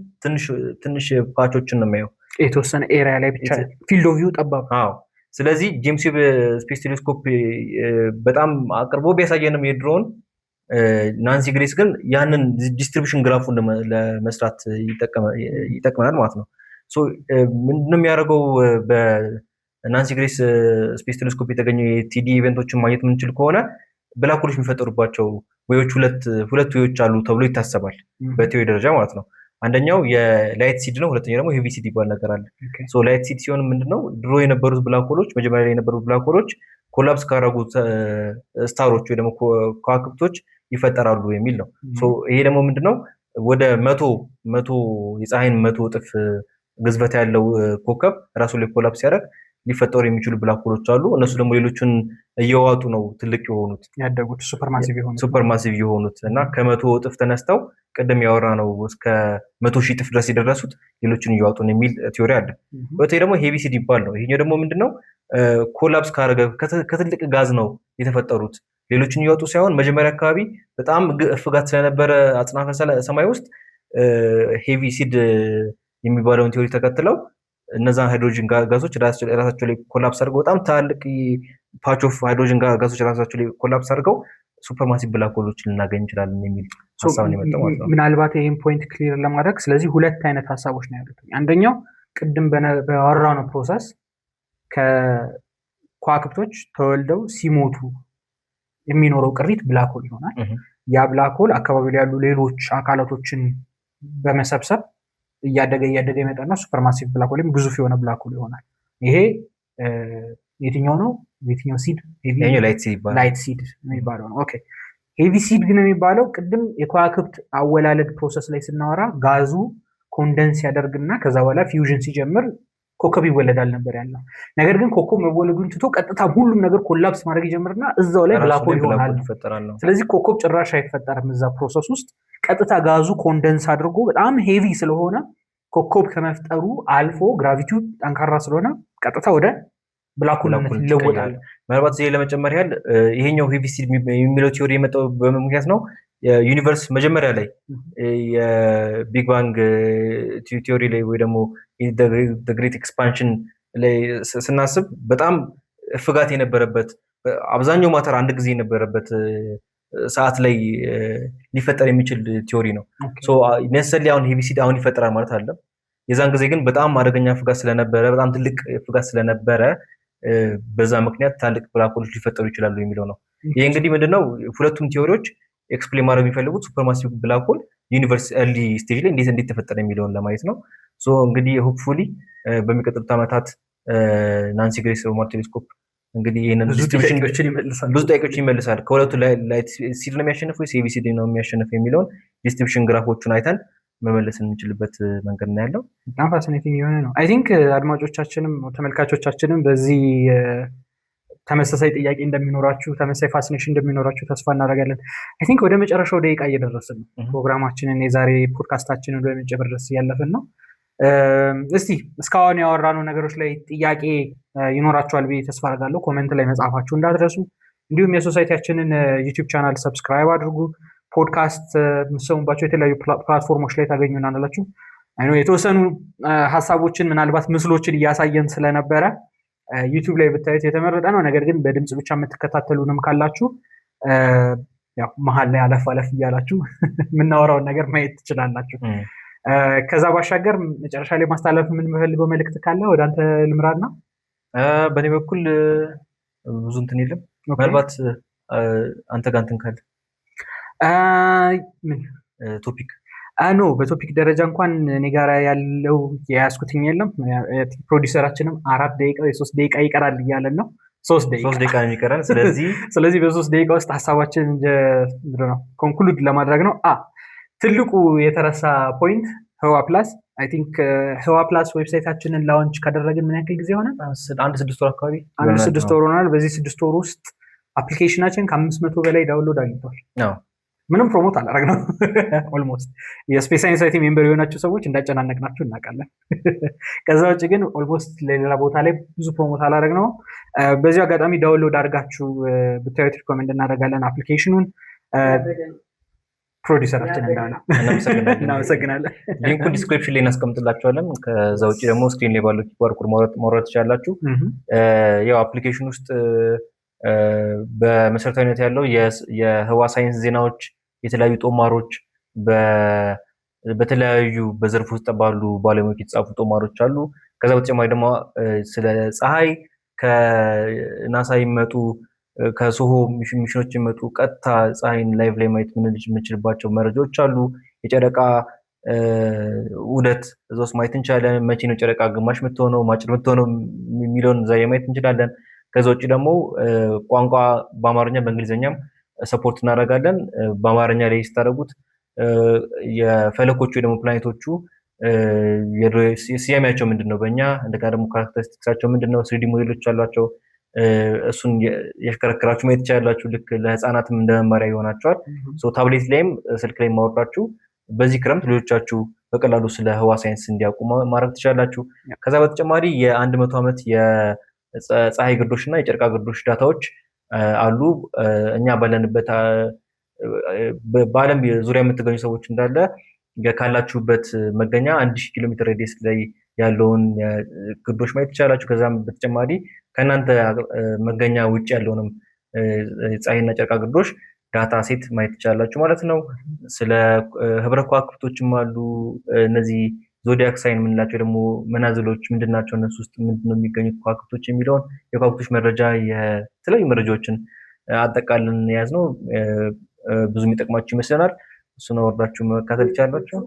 ትንሽ ፓቾችን ነው የሚያየው፣ የተወሰነ ኤሪያ ላይ ብቻ ፊልድ ኦፍ ቪው ጠባብ። ስለዚህ ጄምስ ዌብ ስፔስ ቴሌስኮፕ በጣም አቅርቦ ቢያሳየንም የድሮውን ናንሲ ግሬስ ግን ያንን ዲስትሪቢዩሽን ግራፉን ለመስራት ይጠቅመናል ማለት ነው። ምንድነው የሚያደርገው? በናንሲ ግሬስ ስፔስ ቴሌስኮፕ የተገኘው የቲዲ ኢቨንቶችን ማግኘት የምንችል ከሆነ ብላክ ሆሎች የሚፈጠሩባቸው ወዮች ሁለት ወዮች አሉ ተብሎ ይታሰባል በቲዮሪ ደረጃ ማለት ነው። አንደኛው የላይት ሲድ ነው፣ ሁለተኛው ደግሞ ሄቪ ሲድ ይባል ነገር አለ። ላይት ሲድ ሲሆን ምንድነው ድሮ የነበሩት ብላክ ሆሎች መጀመሪያ ላይ የነበሩት ብላክ ሆሎች ኮላፕስ ካደረጉት ስታሮች ወይ ደግሞ ከዋክብቶች ይፈጠራሉ የሚል ነው። ይሄ ደግሞ ምንድነው ወደ 100 የፀሐይን 100 እጥፍ ግዝበት ያለው ኮከብ ራሱ ላይ ኮላፕስ ሲያደርግ ሊፈጠሩ የሚችሉ ብላክ ሆሎች አሉ። እነሱ ደግሞ ሌሎችን እየዋጡ ነው ትልቅ የሆኑት ያደጉት ሱፐርማሲቭ የሆኑት እና ከ100 እጥፍ ተነስተው ቅድም ያወራ ነው እስከ 100,000 እጥፍ ድረስ የደረሱት ሌሎችን እየዋጡ ነው የሚል ቲዮሪ አለ። በተለይ ደግሞ ሄቪ ሲድ ይባል ነው። ይሄኛው ደግሞ ምንድነው ኮላፕስ ካደረገ ከትልቅ ጋዝ ነው የተፈጠሩት። ሌሎችን እየዋጡ ሳይሆን መጀመሪያ አካባቢ በጣም እፍጋት ስለነበረ አጽናፈ ሰማይ ውስጥ ሄቪ ሲድ የሚባለውን ቲዮሪ ተከትለው እነዛን ሃይድሮጅን ጋዞች ራሳቸው ላይ ኮላፕስ አድርገው በጣም ትላልቅ ፓች ኦፍ ሃይድሮጅን ጋዞች ራሳቸው ላይ ኮላፕስ አድርገው ሱፐርማሲቭ ብላክ ሆሎችን ልናገኝ እንችላለን የሚል ሀሳብ ነው የመጣው ማለት ነው። ምናልባት ይህን ፖይንት ክሊር ለማድረግ ስለዚህ ሁለት አይነት ሀሳቦች ነው ያሉት። አንደኛው ቅድም በአወራነው ፕሮሰስ ከከዋክብቶች ተወልደው ሲሞቱ የሚኖረው ቅሪት ብላክ ሆል ይሆናል። ያ ብላክ ሆል አካባቢ ላይ ያሉ ሌሎች አካላቶችን በመሰብሰብ እያደገ ይመጣና ሱፐርማሲቭ ብላክ ሆል ግዙፍ የሆነ ብላክ ሆል ይሆናል። ይሄ የትኛው ነው? የትኛው ሲድ? ላይት ሲድ የሚባለው ነው። ኦኬ ሄቪ ሲድ ግን የሚባለው ቅድም የከዋክብት አወላለድ ፕሮሰስ ላይ ስናወራ ጋዙ ኮንደንስ ያደርግና ከዛ በኋላ ፊውዥን ሲጀምር ኮከብ ይወለዳል ነበር ያለው። ነገር ግን ኮከብ መወለዱን ትቶ ቀጥታ ሁሉም ነገር ኮላፕስ ማድረግ ይጀምርና እዛው ላይ ብላክ ሆል ይሆናል። ስለዚህ ኮከብ ጭራሽ አይፈጠርም እዛ ፕሮሰስ ውስጥ። ቀጥታ ጋዙ ኮንደንስ አድርጎ በጣም ሄቪ ስለሆነ ኮከብ ከመፍጠሩ አልፎ ግራቪቲው ጠንካራ ስለሆነ ቀጥታ ወደ ብላክ ሆልነት ይለወጣል። ምናልባት እዚህ ለመጨመር ያህል ይሄኛው ሄቪ ሲድ የሚለው ቲዮሪ የመጣው በምክንያት ነው። ዩኒቨርስ መጀመሪያ ላይ የቢግ ባንግ ቲዮሪ ላይ ወይ ደግሞ ግሬት ኤክስፓንሽን ላይ ስናስብ በጣም ፍጋት የነበረበት አብዛኛው ማተር አንድ ጊዜ የነበረበት ሰዓት ላይ ሊፈጠር የሚችል ቲዮሪ ነው። ነሰሊ አሁን ሄቪ ሲድ አሁን ይፈጠራል ማለት አይደለም። የዛን ጊዜ ግን በጣም አደገኛ ፍጋት ስለነበረ በጣም ትልቅ ፍጋት ስለነበረ በዛ ምክንያት ትልቅ ብላክ ሆሎች ሊፈጠሩ ይችላሉ የሚለው ነው። ይሄ እንግዲህ ምንድነው ሁለቱም ቲዮሪዎች ኤክስፕሌን ማድረግ የሚፈልጉት ሱፐርማሲቭ ብላክ ሆል ዩኒቨርስ ኤርሊ ስቴጅ ላይ እንዴት ተፈጠረ የሚለውን ለማየት ነው። እንግዲህ ሆፕፉሊ በሚቀጥሉት ዓመታት ናንሲ ግሬስ ሮማር ቴሌስኮፕ እንግዲህ ይሄንን ብዙ ጥያቄዎችን ይመልሳል። ከሁለቱ ላይት ሲድ ነው የሚያሸንፈው ወይስ ሄቪ ሲድ ነው የሚያሸንፈው የሚለውን ዲስትሪቢዩሽን ግራፎቹን አይተን መመለስ የምንችልበት መንገድ ነው ያለው። በጣም ፋሲኔቲንግ የሆነ ነው። አይ ቲንክ አድማጮቻችንም ተመልካቾቻችንም በዚህ ተመሳሳይ ጥያቄ እንደሚኖራችሁ ተመሳሳይ ፋሲኔሽን እንደሚኖራችሁ ተስፋ እናደርጋለን። አይ ቲንክ ወደ መጨረሻው ደቂቃ እየደረስን ነው። ፕሮግራማችንን የዛሬ ፖድካስታችንን ወደ መጨረሻ ድረስ እያለፍን ነው። እስቲ እስካሁን ያወራነው ነገሮች ላይ ጥያቄ ይኖራችኋል ብዬ ተስፋ አደርጋለሁ። ኮሜንት ላይ መጻፋችሁ እንዳትረሱ። እንዲሁም የሶሳይቲያችንን ዩቲዩብ ቻናል ሰብስክራይብ አድርጉ። ፖድካስት የምትሰሙባቸው የተለያዩ ፕላትፎርሞች ላይ ታገኙናላችሁ። የተወሰኑ ሀሳቦችን ምናልባት ምስሎችን እያሳየን ስለነበረ ዩቲዩብ ላይ ብታዩት የተመረጠ ነው። ነገር ግን በድምጽ ብቻ የምትከታተሉንም ካላችሁ ያው መሀል ላይ አለፍ እያላችሁ የምናወራውን ነገር ማየት ትችላላችሁ። ከዛ ባሻገር መጨረሻ ላይ ማስተላለፍ የምንፈልገው መልእክት ካለ ወደ አንተ ልምራና። በእኔ በኩል ብዙ እንትን የለም። ምናልባት አንተ ጋር እንትን ካለ ምን ቶፒክ በቶፒክ ደረጃ እንኳን እኔ ጋር ያለው የያዝኩትኝ የለም። ፕሮዲውሰራችንም 4 ደቂቃ ወይ 3 ደቂቃ ይቀራል እያለን ነው። 3 ደቂቃ ነው የሚቀረን። ስለዚህ በ3 ደቂቃ ውስጥ ሀሳባችን ኮንክሉድ ለማድረግ ነው። ትልቁ የተረሳ ፖይንት ህዋ ፕላስ። አይ ቲንክ ህዋ ፕላስ ዌብሳይታችንን ላውንች ካደረግን ምን ያክል ጊዜ ሆነ? 6 ወር አካባቢ 6 ወር ሆኗል። በዚህ 6 ወር ውስጥ አፕሊኬሽናችን ከ500 በላይ ዳውንሎድ አግኝቷል። ምንም ፕሮሞት አላደረግነው። ኦልሞስት የስፔስ ሳይንስ ሳይት ሜምበር የሆናችሁ ሰዎች እንዳጨናነቅናችሁ እናውቃለን። ከዛ ውጭ ግን ኦልሞስት ሌላ ቦታ ላይ ብዙ ፕሮሞት አላደረግነው። በዚሁ አጋጣሚ ዳውንሎድ አድርጋችሁ ብታዩት ሪኮመንድ እናደርጋለን አፕሊኬሽኑን። ፕሮዲውሰራችን እንዳለ እናመሰግናለን። ሊንኩን ዲስክሪፕሽን ላይ እናስቀምጥላችኋለን። ከዛ ውጭ ደግሞ ስክሪን ላይ ባለው ኪውአር ኮድ ማውረድ ትችላላችሁ። ያው አፕሊኬሽን ውስጥ በመሰረታዊነት ያለው የህዋ ሳይንስ ዜናዎች፣ የተለያዩ ጦማሮች፣ በተለያዩ በዘርፍ ውስጥ ባሉ ባለሙያዎች የተጻፉ ጦማሮች አሉ። ከዛ በተጨማሪ ደግሞ ስለ ፀሐይ ከናሳ የሚመጡ ከሶሆ ሚሽኖች የሚመጡ ቀጥታ ፀሐይን ላይቭ ላይ ማየት የምንችልባቸው መረጃዎች አሉ። የጨረቃ ውደት እዛ ውስጥ ማየት እንችላለን። መቼ ነው ጨረቃ ግማሽ የምትሆነው ማጭር የምትሆነው የሚለውን እዛ ማየት እንችላለን። ከዛ ውጭ ደግሞ ቋንቋ በአማርኛ በእንግሊዝኛም ሰፖርት እናደርጋለን። በአማርኛ ላይ ስታደርጉት የፈለኮቹ ደግሞ ፕላኔቶቹ ስያሜያቸው ምንድነው በእኛ እንደገና ደግሞ ካራክተሪስቲክሳቸው ምንድነው፣ ስሪዲ ሞዴሎች አሏቸው። እሱን ያሽከረክራችሁ ማየት ትችላላችሁ። ልክ ለህፃናትም እንደ መማሪያ ይሆናቸዋል። ታብሌት ላይም ስልክ ላይ ማወርዳችሁ በዚህ ክረምት ልጆቻችሁ በቀላሉ ስለ ህዋ ሳይንስ እንዲያውቁ ማድረግ ትችላላችሁ። ከዛ በተጨማሪ የ100 ዓመት የፀሐይ ግርዶሽ እና የጨረቃ ግርዶሽ ዳታዎች አሉ። እኛ ባለንበት በዓለም ዙሪያ የምትገኙ ሰዎች እንዳለ ካላችሁበት መገኛ 1000 ኪሎ ሜትር ሬዲየስ ላይ ያለውን ግርዶሽ ማየት ትችላላችሁ። ከዛም በተጨማሪ ከእናንተ መገኛ ውጭ ያለውንም ፀሐይና ጨረቃ ግርዶሽ ዳታ ሴት ማየት ትችላላችሁ ማለት ነው። ስለ ህብረ ከዋክብቶችም አሉ። እነዚህ ዞዲያክ ሳይን የምንላቸው ደግሞ መናዝሎች ምንድናቸው፣ እነሱ ውስጥ ምንድነው የሚገኙት ከዋክብቶች የሚለውን የከዋክብቶች መረጃ፣ የተለያዩ መረጃዎችን አጠቃልን የያዝ ነው። ብዙ የሚጠቅማችሁ ይመስለናል። እሱን ወርዳችሁ መከታተል ይቻላችሁ።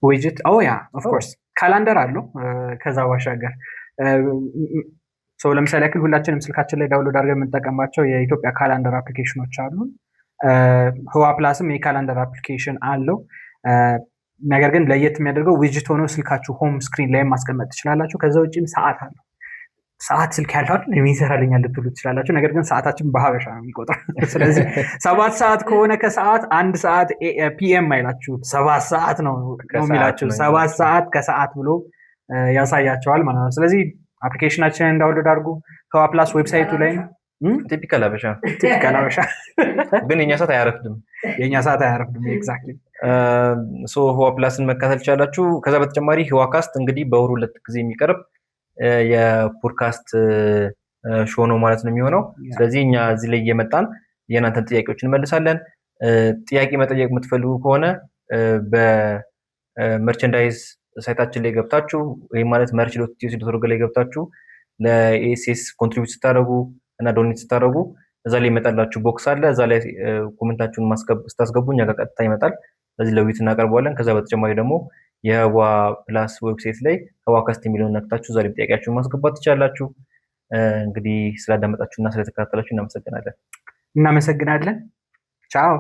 ዊጅት ያ ኦፍ ኮርስ ካላንደር አለው። ከዛ ባሻገር ለምሳሌ ያክል ሁላችንም ስልካችን ላይ ዳውንሎድ አድርገን የምንጠቀምባቸው የኢትዮጵያ ካላንደር አፕሊኬሽኖች አሉ። ህዋ ፕላስም የካላንደር አፕሊኬሽን አለው። ነገር ግን ለየት የሚያደርገው ዊጅት ሆኖ ስልካችሁ ሆም ስክሪን ላይ ማስቀመጥ ትችላላችሁ። ከዛ ውጭም ሰዓት አለው። ሰዓት ስልክ ያለው የሚሰራልኛል ልትሉ ትችላላችሁ። ነገር ግን ሰዓታችን በሀበሻ ነው የሚቆጥረው። ስለዚህ 7 ሰዓት ከሆነ ከሰዓት 1 ሰዓት ፒኤም አይላችሁ 7 ሰዓት ነው የሚላችሁ። 7 ሰዓት ከሰዓት ብሎ ያሳያቸዋል ማለት ነው። ስለዚህ አፕሊኬሽናችንን እንዳውሎድ አድርጉ። ህዋ ፕላስ ዌብሳይቱ ላይ ቲፒካል አበሻ ግን የኛ ሰዓት አያረፍድም። ኤግዛክትሊ ህዋ ፕላስን መከታተል ትችላላችሁ። ከዛ በተጨማሪ ህዋ ካስት እንግዲህ በወሩ 2 ጊዜ የሚቀርብ የፖድካስት ሾው ነው ማለት ነው የሚሆነው። ስለዚህ እኛ እዚህ ላይ እየመጣን የእናንተን ጥያቄዎች እንመልሳለን። ጥያቄ መጠየቅ የምትፈልጉ ከሆነ በመርቸንዳይዝ ሳይታችን ላይ ገብታችሁ ወይም ማለት merch.tc.org ላይ ገብታችሁ ለኤስኤስ ኮንትሪቢዩት ስታደርጉ እና ዶኔት ስታደርጉ እዛ ላይ ይመጣላችሁ ቦክስ አለ። እዛ ላይ ኮሜንታችሁን ስታስገቡ እኛ ጋር ቀጥታ ይመጣል። ስለዚህ ለውይይት እናቀርበዋለን። ከዛ በተጨማሪ ደግሞ የህዋ ፕላስ ዌብሳይት ላይ ህዋ ካስት የሚለውን ነክታችሁ እዛ ላይ ጥያቄያችሁን ማስገባት ትችላላችሁ። እንግዲህ ስላዳመጣችሁና ስለተከታተላችሁ እናመሰግናለን። ቻው።